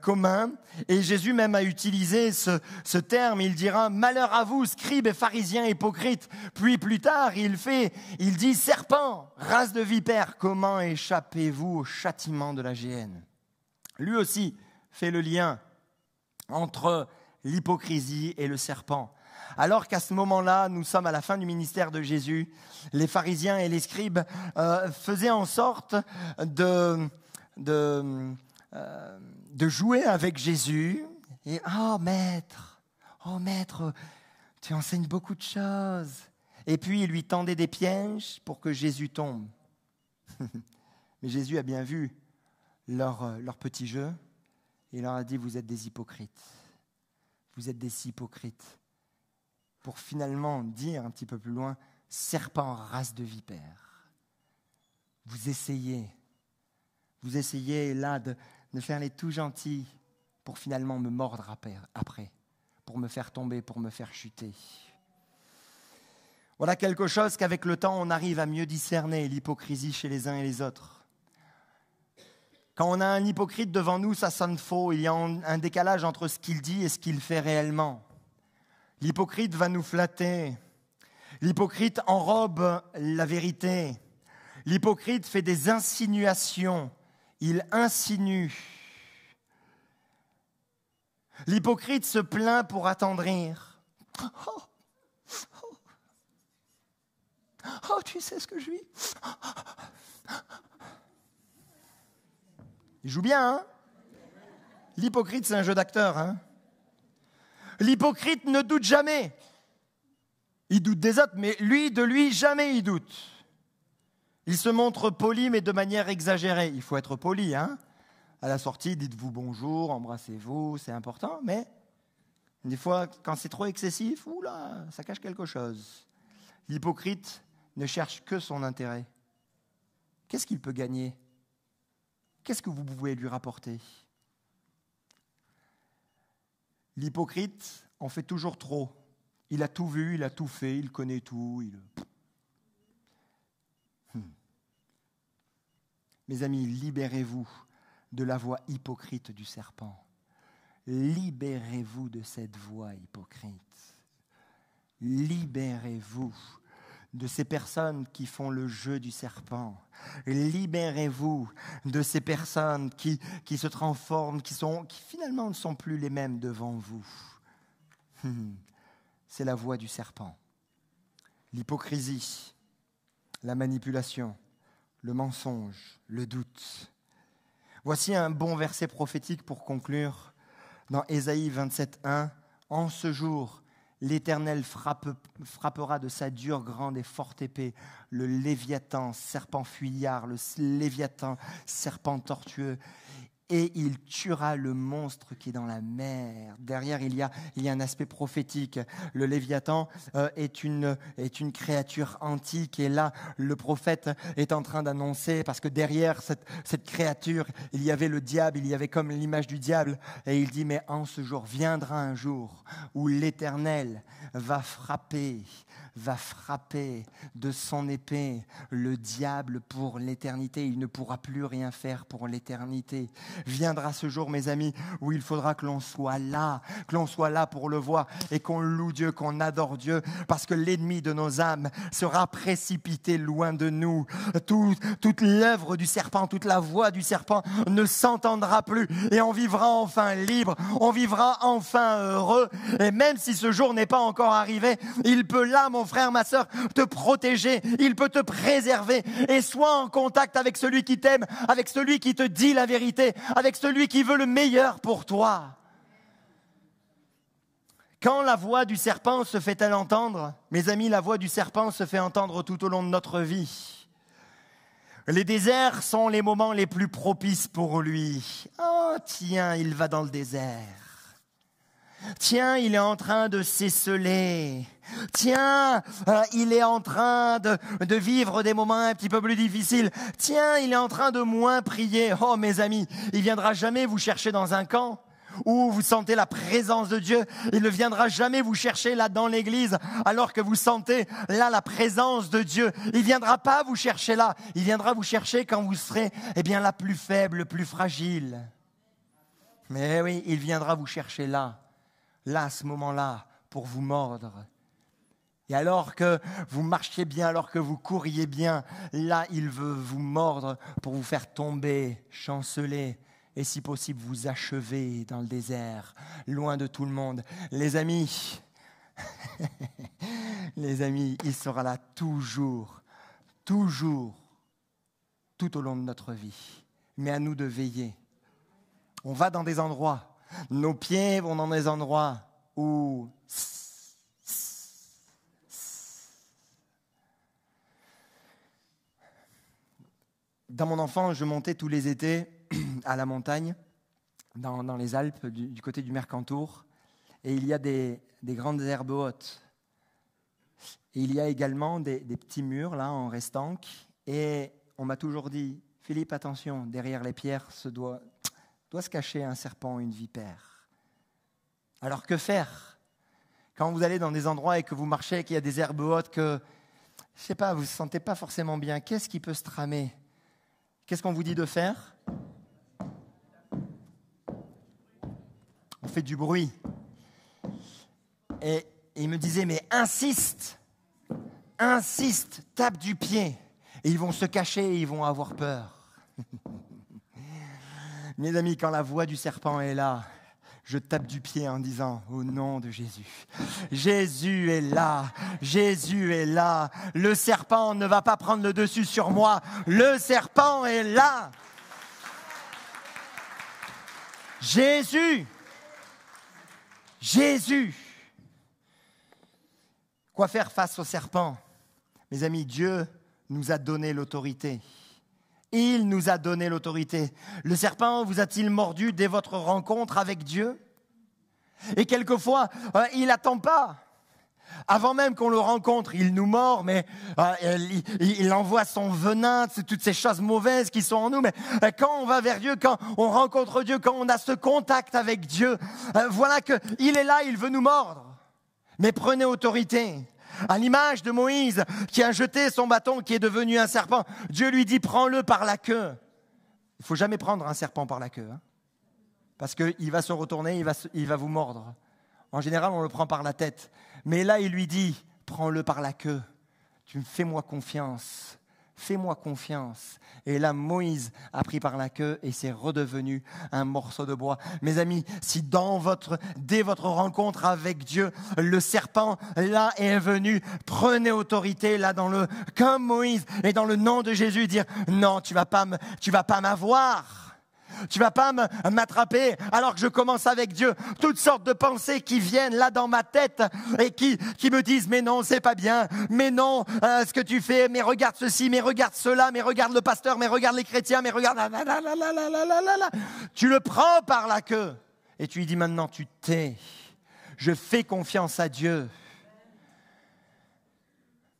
commun. Et Jésus même a utilisé ce terme. Il dira « Malheur à vous, scribes et pharisiens hypocrites ». Puis plus tard, il dit « Serpent, race de vipères, comment échappez-vous au châtiment de la géhenne ?» Lui aussi fait le lien entre l'hypocrisie et le serpent. Alors qu'à ce moment-là, nous sommes à la fin du ministère de Jésus, les pharisiens et les scribes faisaient en sorte de jouer avec Jésus. Et « Oh maître, tu enseignes beaucoup de choses. » Et puis, ils lui tendaient des pièges pour que Jésus tombe. Mais Jésus a bien vu leur petit jeu. Et il leur a dit « Vous êtes des hypocrites. Vous êtes des hypocrites. » Pour finalement dire un petit peu plus loin, serpent, race de vipères. Vous essayez là de faire les tout gentils pour finalement me mordre après, pour me faire tomber, pour me faire chuter. Voilà quelque chose qu'avec le temps, on arrive à mieux discerner l'hypocrisie chez les uns et les autres. Quand on a un hypocrite devant nous, ça sonne faux. Il y a un décalage entre ce qu'il dit et ce qu'il fait réellement. L'hypocrite va nous flatter. L'hypocrite enrobe la vérité. L'hypocrite fait des insinuations. Il insinue. L'hypocrite se plaint pour attendrir. Oh, oh. Oh, tu sais ce que je vis? Il joue bien, hein? L'hypocrite, c'est un jeu d'acteur, hein? L'hypocrite ne doute jamais. Il doute des autres, mais lui, de lui, jamais il doute. Il se montre poli, mais de manière exagérée. Il faut être poli, hein? À la sortie, dites-vous bonjour, embrassez-vous, c'est important, mais des fois, quand c'est trop excessif, oula, ça cache quelque chose. L'hypocrite ne cherche que son intérêt. Qu'est-ce qu'il peut gagner? Qu'est-ce que vous pouvez lui rapporter? L'hypocrite en fait toujours trop. Il a tout vu, il a tout fait, il connaît tout. Mes amis, libérez-vous de la voix hypocrite du serpent. Libérez-vous de cette voix hypocrite. Libérez-vous de ces personnes qui font le jeu du serpent. Libérez-vous de ces personnes qui se transforment, qui finalement ne sont plus les mêmes devant vous. C'est la voix du serpent. L'hypocrisie, la manipulation, le mensonge, le doute. Voici un bon verset prophétique pour conclure. Dans Ésaïe 27:1, en ce jour, l'Éternel frappera de sa dure, grande et forte épée le Léviathan, serpent fuyard, le Léviathan, serpent tortueux, et il tuera le monstre qui est dans la mer. Derrière, il y a un aspect prophétique. Le Léviathan est une créature antique, et là, le prophète est en train d'annoncer, parce que derrière cette créature, il y avait le diable, il y avait comme l'image du diable, et il dit, mais en ce jour, viendra un jour où l'Éternel va frapper de son épée le diable pour l'éternité. Il ne pourra plus rien faire pour l'éternité. Viendra ce jour, mes amis, où il faudra que l'on soit là pour le voir, et qu'on loue Dieu, qu'on adore Dieu, parce que l'ennemi de nos âmes sera précipité loin de nous. Toute l'œuvre du serpent, toute la voix du serpent ne s'entendra plus, et on vivra enfin libre, on vivra enfin heureux. Et même si ce jour n'est pas encore arrivé, il peut là, mon frère, ma sœur, te protéger, il peut te préserver, et sois en contact avec celui qui t'aime, avec celui qui te dit la vérité, avec celui qui veut le meilleur pour toi. Quand la voix du serpent se fait-elle entendre? Mes amis, la voix du serpent se fait entendre tout au long de notre vie. Les déserts sont les moments les plus propices pour lui. Oh, tiens, il va dans le désert. Tiens, il est en train de s'esseler. Tiens, il est en train de vivre des moments un petit peu plus difficiles. Tiens, il est en train de moins prier. Oh, mes amis, il ne viendra jamais vous chercher dans un camp où vous sentez la présence de Dieu. Il ne viendra jamais vous chercher là dans l'église alors que vous sentez là la présence de Dieu. Il ne viendra pas vous chercher là. Il viendra vous chercher quand vous serez la plus faible, le plus fragile. Mais oui, il viendra vous chercher là, à ce moment-là, pour vous mordre. Et alors que vous marchiez bien, alors que vous couriez bien, là, il veut vous mordre pour vous faire tomber, chanceler, et si possible, vous achever dans le désert, loin de tout le monde. Les amis, il sera là toujours, tout au long de notre vie. Mais à nous de veiller. On va dans des endroits, nos pieds vont dans des endroits où... Dans mon enfance, je montais tous les étés à la montagne, dans les Alpes, du côté du Mercantour. Et il y a des grandes herbes hautes. Et il y a également des petits murs là en restanque. Et on m'a toujours dit, Philippe, attention, derrière les pierres doit se cacher un serpent, une vipère. Alors que faire quand vous allez dans des endroits et que vous marchez et qu'il y a des herbes hautes que, je ne sais pas, vous ne vous sentez pas forcément bien? Qu'est-ce qui peut se tramer? Qu'est-ce qu'on vous dit de faire? On fait du bruit. Et il me disait, mais insiste, tape du pied. Et ils vont se cacher et ils vont avoir peur. Mes amis, quand la voix du serpent est là, je tape du pied en disant au nom de Jésus. Jésus est là, Jésus est là. Le serpent ne va pas prendre le dessus sur moi. Le serpent est là. Jésus. Jésus. Quoi faire face au serpent? Mes amis, Dieu nous a donné l'autorité. Il nous a donné l'autorité. Le serpent vous a-t-il mordu dès votre rencontre avec Dieu? Et quelquefois, il n'attend pas. Avant même qu'on le rencontre, il nous mord, mais il envoie son venin, c'est toutes ces choses mauvaises qui sont en nous. Mais quand on va vers Dieu, quand on rencontre Dieu, quand on a ce contact avec Dieu, voilà qu'il est là, il veut nous mordre. Mais prenez autorité. À l'image de Moïse qui a jeté son bâton qui est devenu un serpent, Dieu lui dit prends-le par la queue. Il ne faut jamais prendre un serpent par la queue, hein, parce qu'il va se retourner, il va vous mordre. En général, on le prend par la tête. Mais là, il lui dit prends-le par la queue. Fais-moi confiance. Fais-moi confiance. Et là, Moïse a pris par la queue et c'est redevenu un morceau de bois. Mes amis, si dès votre rencontre avec Dieu, le serpent, là, est venu, prenez autorité, là, comme Moïse, et dans le nom de Jésus, dire, non, tu vas pas m'avoir. Tu vas pas m'attraper alors que je commence avec Dieu. Toutes sortes de pensées qui viennent là dans ma tête et qui me disent mais non, c'est pas bien, mais non, ce que tu fais, mais regarde ceci, mais regarde cela, mais regarde le pasteur, mais regarde les chrétiens, mais regarde... Tu le prends par la queue et tu lui dis maintenant tu tais. Je fais confiance à Dieu.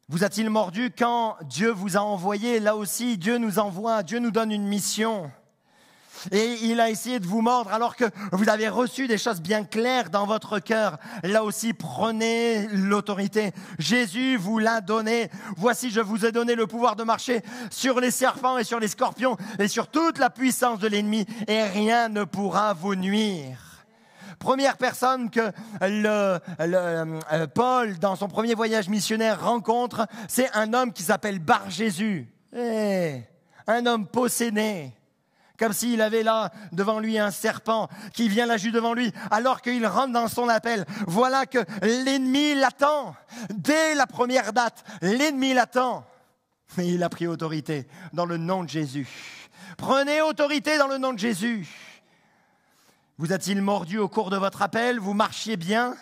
Vous a-t-il mordu quand Dieu vous a envoyé? Là aussi, Dieu nous envoie, Dieu nous donne une mission. Et il a essayé de vous mordre alors que vous avez reçu des choses bien claires dans votre cœur. Là aussi, prenez l'autorité. Jésus vous l'a donné. Voici, je vous ai donné le pouvoir de marcher sur les serpents et sur les scorpions et sur toute la puissance de l'ennemi et rien ne pourra vous nuire. Première personne que Paul, dans son premier voyage missionnaire, rencontre, c'est un homme qui s'appelle Bar-Jésus. Un homme possédé. Comme s'il avait là devant lui un serpent qui vient là juste devant lui alors qu'il rentre dans son appel. Voilà que l'ennemi l'attend. Dès la première date, l'ennemi l'attend. Mais il a pris autorité dans le nom de Jésus. Prenez autorité dans le nom de Jésus. Vous a-t-il mordu au cours de votre appel? Vous marchiez bien?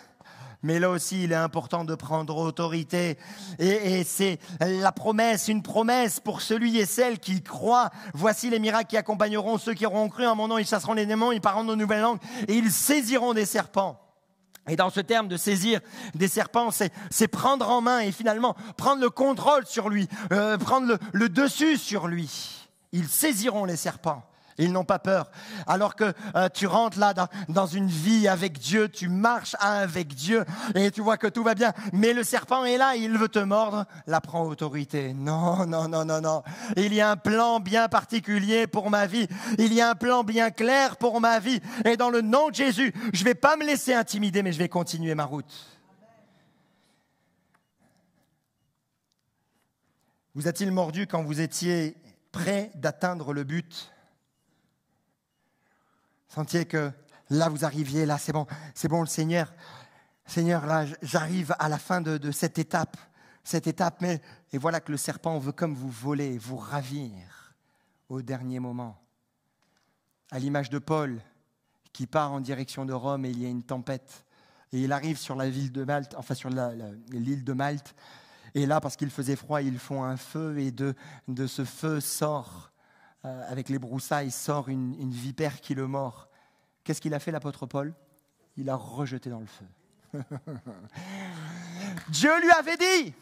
Mais là aussi, il est important de prendre autorité. Et c'est la promesse, une promesse pour celui et celle qui croient. Voici les miracles qui accompagneront ceux qui auront cru en mon nom. Ils chasseront les démons, ils parleront de nouvelles langues et ils saisiront des serpents. Et dans ce terme de saisir des serpents, c'est prendre en main et finalement prendre le contrôle sur lui, prendre le dessus sur lui. Ils saisiront les serpents. Ils n'ont pas peur. Alors que tu rentres là dans une vie avec Dieu, tu marches avec Dieu et tu vois que tout va bien. Mais le serpent est là, il veut te mordre. Là, prends autorité. Non, non, non, non, non. Il y a un plan bien particulier pour ma vie. Il y a un plan bien clair pour ma vie. Et dans le nom de Jésus, je ne vais pas me laisser intimider, mais je vais continuer ma route. Vous a-t-il mordu quand vous étiez prêt d'atteindre le but ? Sentiez que là, vous arriviez, là, c'est bon le Seigneur, là, j'arrive à la fin de cette étape, mais, et voilà que le serpent veut comme vous voler, vous ravir au dernier moment. À l'image de Paul, qui part en direction de Rome et il y a une tempête, et il arrive sur la ville de Malte, enfin sur l'île de Malte, et là, parce qu'il faisait froid, ils font un feu, et de ce feu sort... avec les broussailles, sort une vipère qui le mord. Qu'est-ce qu'il a fait, l'apôtre Paul? Il l'a rejeté dans le feu. Dieu lui avait dit,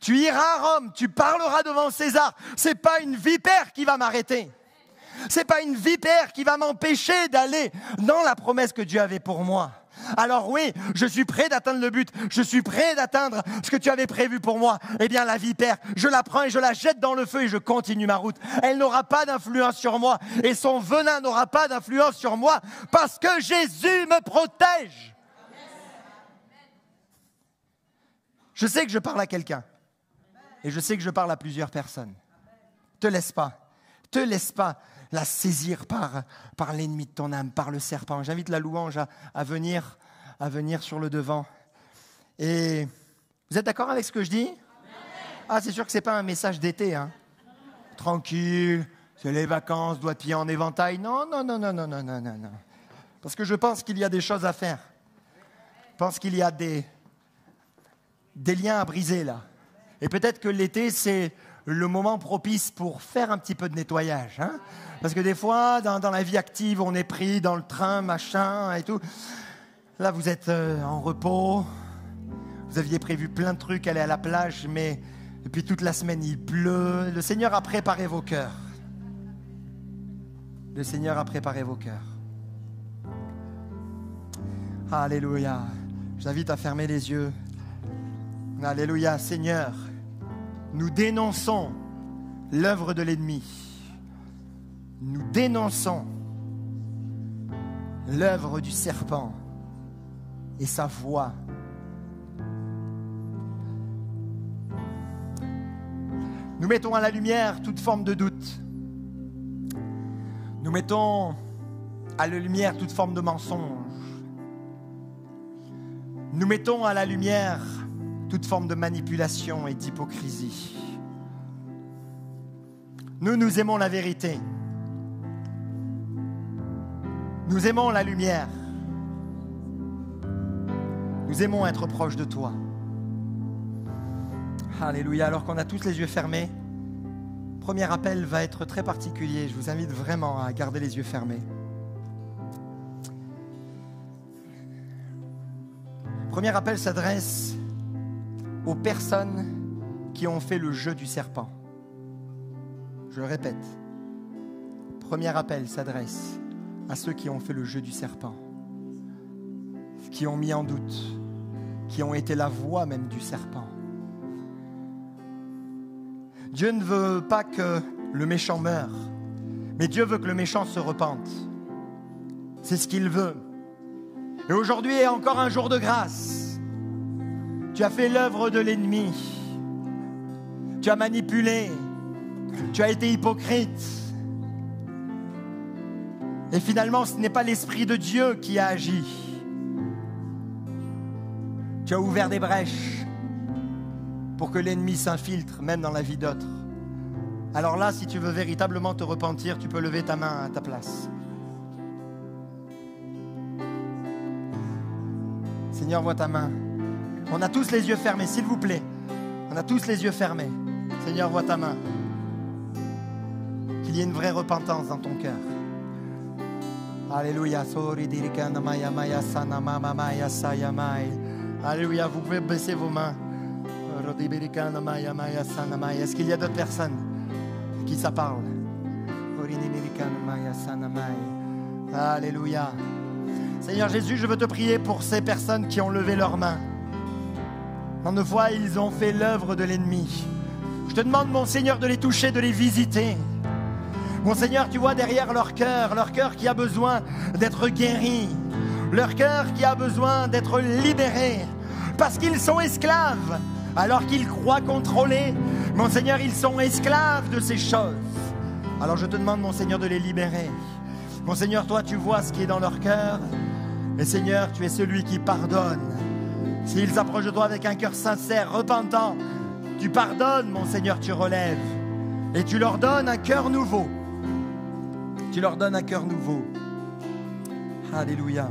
tu iras à Rome, tu parleras devant César. Ce n'est pas une vipère qui va m'arrêter. Ce n'est pas une vipère qui va m'empêcher d'aller dans la promesse que Dieu avait pour moi. Alors oui, je suis prêt d'atteindre le but, je suis prêt d'atteindre ce que tu avais prévu pour moi. Eh bien la vipère, je la prends et je la jette dans le feu et je continue ma route. Elle n'aura pas d'influence sur moi et son venin n'aura pas d'influence sur moi parce que Jésus me protège. Je sais que je parle à quelqu'un et je sais que je parle à plusieurs personnes. Te laisse pas. Te laisse pas la saisir par l'ennemi de ton âme, par le serpent. J'invite la louange à venir sur le devant. Et vous êtes d'accord avec ce que je dis? Ah, c'est sûr que ce n'est pas un message d'été. Hein. Tranquille, c'est les vacances, doigts de pied en éventail. Non. Parce que je pense qu'il y a des choses à faire. Je pense qu'il y a des liens à briser là. Et peut-être que l'été, c'est le moment propice pour faire un petit peu de nettoyage. Hein. Parce que des fois, dans la vie active, on est pris dans le train, machin et tout. Là, vous êtes en repos. Vous aviez prévu plein de trucs, aller à la plage, mais depuis toute la semaine, il pleut. Le Seigneur a préparé vos cœurs. Le Seigneur a préparé vos cœurs. Alléluia. Je vous invite à fermer les yeux. Alléluia. Seigneur, nous dénonçons l'œuvre de l'ennemi. Nous dénonçons l'œuvre du serpent et sa voix. Nous mettons à la lumière toute forme de doute. Nous mettons à la lumière toute forme de mensonge. Nous mettons à la lumière toute forme de manipulation et d'hypocrisie. Nous aimons la vérité. Nous aimons la lumière. Nous aimons être proches de toi. Alléluia. Alors qu'on a tous les yeux fermés, le premier appel va être très particulier. Je vous invite vraiment à garder les yeux fermés. Le premier appel s'adresse aux personnes qui ont fait le jeu du serpent. Je le répète. Le premier appel s'adresse à ceux qui ont fait le jeu du serpent, qui ont mis en doute, qui ont été la voix même du serpent. Dieu ne veut pas que le méchant meure, mais Dieu veut que le méchant se repente. C'est ce qu'il veut. Et aujourd'hui est encore un jour de grâce. Tu as fait l'œuvre de l'ennemi. Tu as manipulé. Tu as été hypocrite. Et finalement, ce n'est pas l'Esprit de Dieu qui a agi. Tu as ouvert des brèches pour que l'ennemi s'infiltre, même dans la vie d'autres. Alors là, si tu veux véritablement te repentir, tu peux lever ta main à ta place. Seigneur, vois ta main. On a tous les yeux fermés, s'il vous plaît. On a tous les yeux fermés. Seigneur, vois ta main. Qu'il y ait une vraie repentance dans ton cœur. Alléluia. Alléluia. Vous pouvez baisser vos mains. Est-ce qu'il y a d'autres personnes qui ça parle? Alléluia. Seigneur Jésus, je veux te prier pour ces personnes qui ont levé leurs mains. En une fois, ils ont fait l'œuvre de l'ennemi. Je te demande, mon Seigneur, de les toucher, de les visiter. Mon Seigneur, tu vois derrière leur cœur qui a besoin d'être guéri, leur cœur qui a besoin d'être libéré, parce qu'ils sont esclaves. Alors qu'ils croient contrôler, mon Seigneur, ils sont esclaves de ces choses. Alors je te demande, mon Seigneur, de les libérer. Mon Seigneur, toi, tu vois ce qui est dans leur cœur. Et Seigneur, tu es celui qui pardonne. S'ils s'approchent de toi avec un cœur sincère, repentant, tu pardonnes, mon Seigneur, tu relèves. Et tu leur donnes un cœur nouveau. Tu leur donnes un cœur nouveau. Alléluia.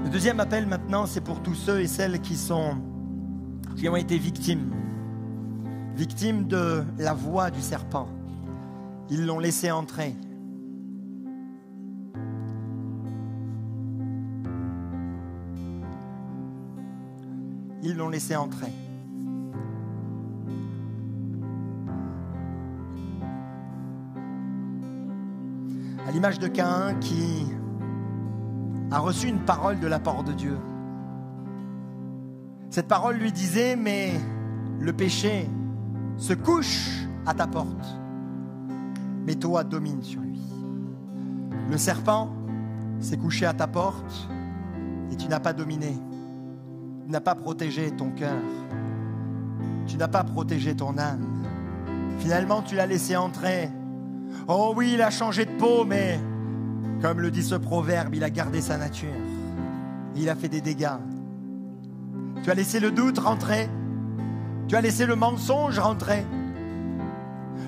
Le deuxième appel maintenant, c'est pour tous ceux et celles qui ont été victimes de la voix du serpent. Ils l'ont laissé entrer. Ils l'ont laissé entrer. À l'image de Caïn qui a reçu une parole de la part de Dieu. Cette parole lui disait, mais le péché se couche à ta porte, mais toi domine sur lui. Le serpent s'est couché à ta porte et tu n'as pas dominé. Tu n'as pas protégé ton cœur. Tu n'as pas protégé ton âme. Finalement, tu l'as laissé entrer. Oh oui, il a changé de peau, mais comme le dit ce proverbe, il a gardé sa nature. Il a fait des dégâts. Tu as laissé le doute rentrer. Tu as laissé le mensonge rentrer.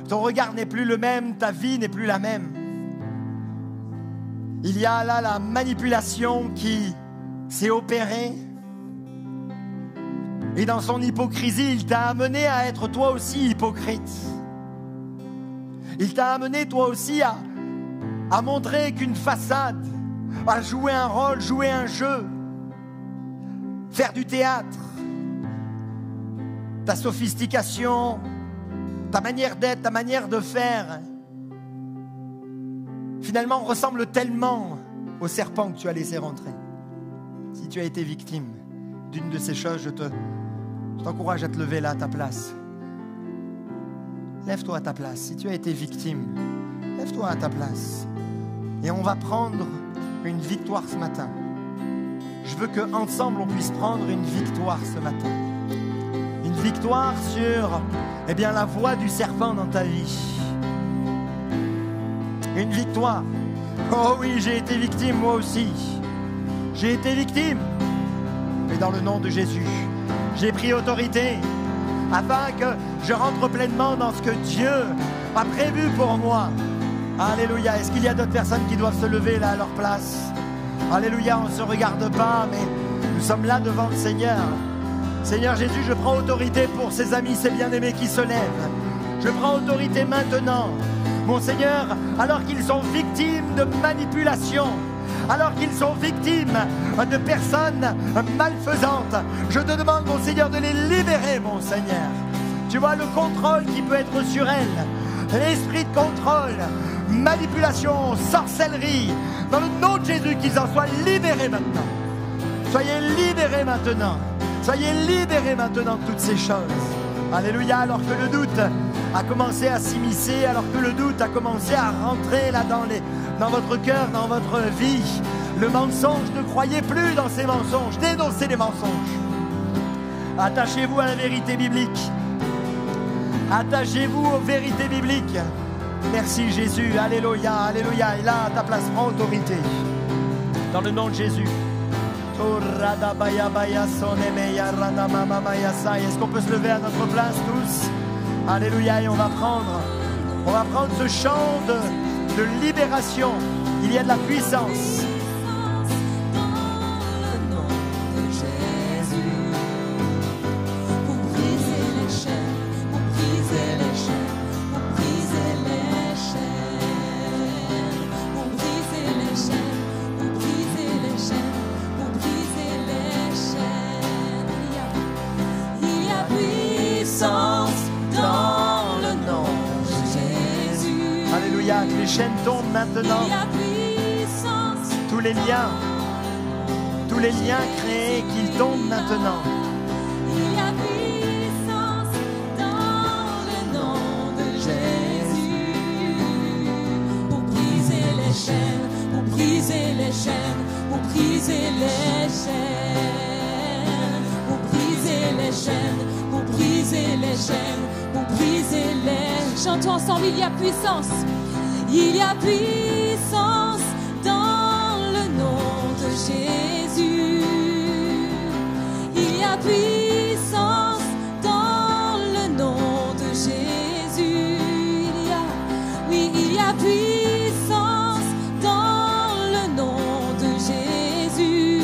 Ton regard n'est plus le même, ta vie n'est plus la même. Il y a là la manipulation qui s'est opérée. Et dans son hypocrisie, il t'a amené à être toi aussi hypocrite. Il t'a amené toi aussi à montrer qu'une façade, à jouer un rôle, jouer un jeu, faire du théâtre. Ta sophistication, ta manière d'être, ta manière de faire, finalement ressemble tellement au serpent que tu as laissé rentrer. Si tu as été victime d'une de ces choses, je t'encourage à te lever là à ta place. Lève-toi à ta place. Si tu as été victime, lève-toi à ta place. Et on va prendre une victoire ce matin. Je veux qu'ensemble on puisse prendre une victoire ce matin. Une victoire sur la voix du serpent dans ta vie. Une victoire. Oh oui, j'ai été victime moi aussi. J'ai été victime. Mais dans le nom de Jésus, j'ai pris autorité afin que je rentre pleinement dans ce que Dieu a prévu pour moi. Alléluia. Est-ce qu'il y a d'autres personnes qui doivent se lever là à leur place? Alléluia, on ne se regarde pas, mais nous sommes là devant le Seigneur. Seigneur Jésus, je prends autorité pour ces amis, ces bien-aimés qui se lèvent. Je prends autorité maintenant. Mon Seigneur, alors qu'ils sont victimes de manipulation, alors qu'ils sont victimes de personnes malfaisantes, je te demande, mon Seigneur, de les libérer, mon Seigneur. Tu vois le contrôle qui peut être sur elles, l'esprit de contrôle, manipulation, sorcellerie, dans le nom de Jésus, qu'ils en soient libérés maintenant. Soyez libérés maintenant. Soyez libérés maintenant de toutes ces choses. Alléluia, alors que le doute a commencé à s'immiscer, alors que le doute a commencé à rentrer là dans votre cœur, dans votre vie. Le mensonge, ne croyez plus dans ces mensonges, dénoncez les mensonges. Attachez-vous à la vérité biblique. Attachez-vous aux vérités bibliques. Merci Jésus, alléluia, alléluia. Et là, à ta place, prends autorité. Dans le nom de Jésus. Est-ce qu'on peut se lever à notre place tous? Alléluia, et on va prendre ce chant de libération. Il y a de la puissance. Les chaînes tombent maintenant. Tous les liens créés, qu'ils tombent maintenant. Il y a puissance dans le nom de Jésus pour briser les chaînes, pour briser les chaînes, pour briser les chaînes, pour briser les chaînes, pour briser les chaînes, pour briser les. Chantons ensemble, il y a puissance. Il y a puissance dans le nom de Jésus. Il y a puissance dans le nom de Jésus. Il y a puissance dans le nom de Jésus.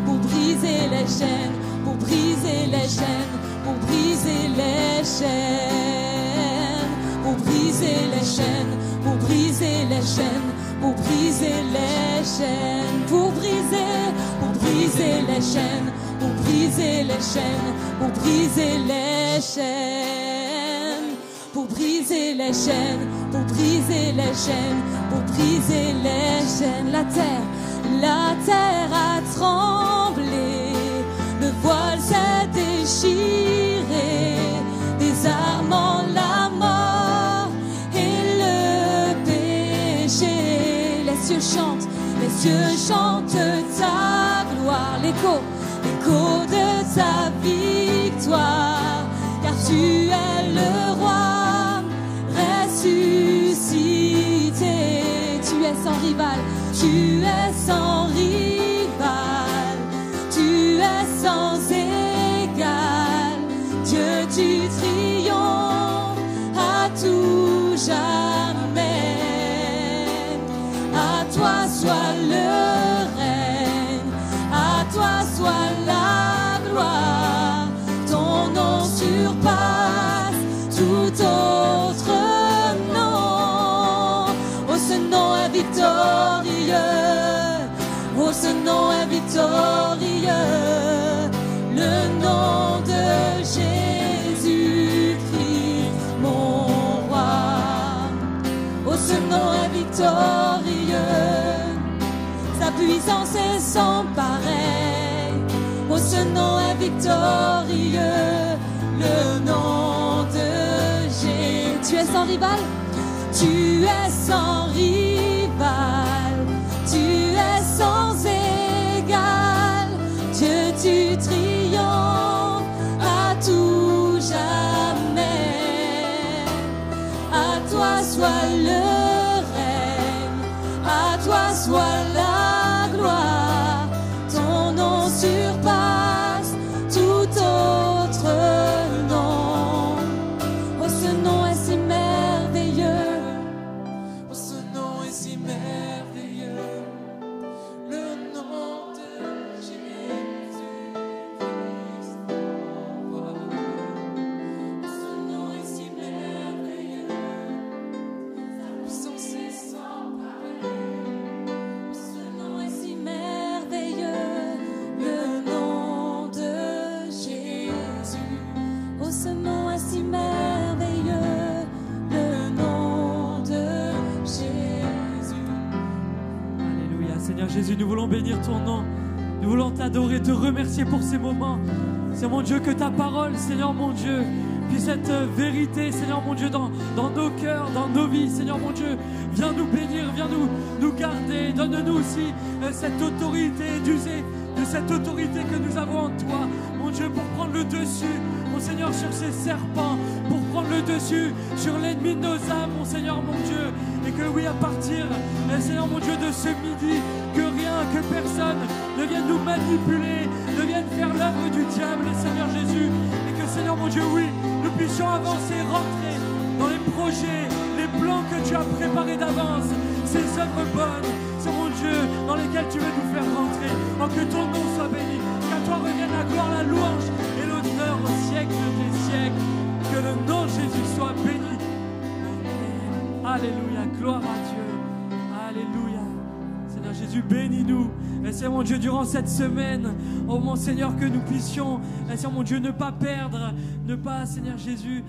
Pour briser les chaînes, pour briser les chaînes, pour briser les chaînes. Pour briser les chaînes, pour briser les chaînes, pour briser les chaînes, pour briser les chaînes, pour briser les chaînes, pour briser les chaînes, pour briser les chaînes, pour briser les chaînes, pour briser les chaînes. La terre a tremblé, le voile s'est déchiré, désarmant la mort. Les cieux chantent ta gloire, l'écho de ta victoire, car tu es le roi. rival, tu es sans rival, tu es sans égal. Dieu, tu triomphes à tout jamais. À toi soit le règne, à toi soit la gloire. Ton nom surpasse tout autre nom. Oh, ce nom est victorieux, oh, ce nom est victorieux. Le nom de Jésus-Christ, mon roi. Oh, ce nom est victorieux, sa puissance est sans pareil. Oh, ce nom est victorieux, le nom de Jésus. Tu es sans rival, tu es sans rival, tu es sans égal. Dieu, tu triomphes à tout jamais. À toi soit le règne, à toi soit la gloire. Ton nom surpasse tout autre nom. Oh, ce nom est si merveilleux, oh, ce nom est si merveilleux. Le nom de Jésus-Christ, mon roi. Oh, ce nom est si merveilleux, sa puissance est sans pareil. Oh, ce nom est si merveilleux, le nom de Jésus. Oh, ce nom est si merveilleux, le nom de Jésus. Alléluia. Seigneur Jésus, nous voulons bénir ton nom. Nous voulons t'adorer, te remercier pour ces moments. C'est mon Dieu que ta parole, Seigneur mon Dieu, puisse être vérité, Seigneur mon Dieu, dans nos cœurs, dans nos vies. Seigneur mon Dieu, viens nous bénir, viens nous garder. Donne-nous aussi cette autorité, d'user de cette autorité que nous avons en toi, mon Dieu, pour prendre le dessus, mon Seigneur, sur ces serpents, pour prendre le dessus sur l'ennemi de nos âmes, mon Seigneur, mon Dieu. Et que oui, à partir, Seigneur mon Dieu, de ce midi, que rien, que personne ne vienne nous manipuler, ne vienne faire l'œuvre du diable, Seigneur Jésus. Et que, Seigneur mon Dieu, oui, nous puissions avancer, rentrer dans les projets, les plans que tu as préparés d'avance, ces œuvres bonnes, Seigneur mon Dieu, dans lesquelles tu veux nous faire rentrer. Oh, que ton nom soit béni, qu'à toi revienne la gloire, la louange et l'honneur au siècle des siècles. Que le nom de Jésus soit béni. Alléluia, gloire à Dieu. Alléluia. Seigneur Jésus, bénis-nous. Seigneur mon Dieu, durant cette semaine, oh mon Seigneur, que nous puissions, Seigneur mon Dieu, ne pas perdre, ne pas, Seigneur Jésus,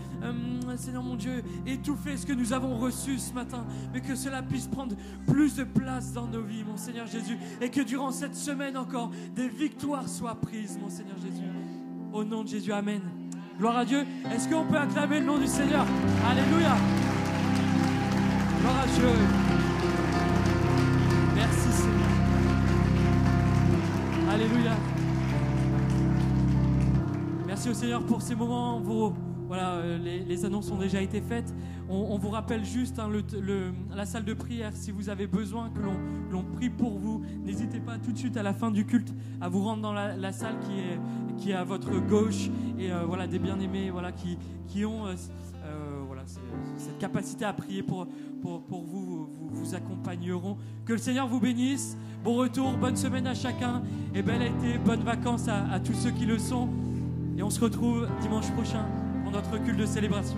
Seigneur mon Dieu, étouffer ce que nous avons reçu ce matin, mais que cela puisse prendre plus de place dans nos vies, mon Seigneur Jésus, et que durant cette semaine encore, des victoires soient prises, mon Seigneur Jésus. Au nom de Jésus, amen. Gloire à Dieu. Est-ce qu'on peut acclamer le nom du Seigneur? Alléluia. Gloire à Dieu. Merci Seigneur. Alléluia. Merci au Seigneur pour ces moments. Voilà, les annonces ont déjà été faites. On vous rappelle juste la salle de prière. Si vous avez besoin que l'on prie pour vous, n'hésitez pas tout de suite à la fin du culte à vous rendre dans la salle qui est à votre gauche. Et voilà, des bien-aimés voilà, qui ont voilà, cette capacité à prier pour vous accompagneront. Que le Seigneur vous bénisse. Bon retour, bonne semaine à chacun. Et bel été, bonnes vacances à tous ceux qui le sont. Et on se retrouve dimanche prochain pour notre culte de célébration.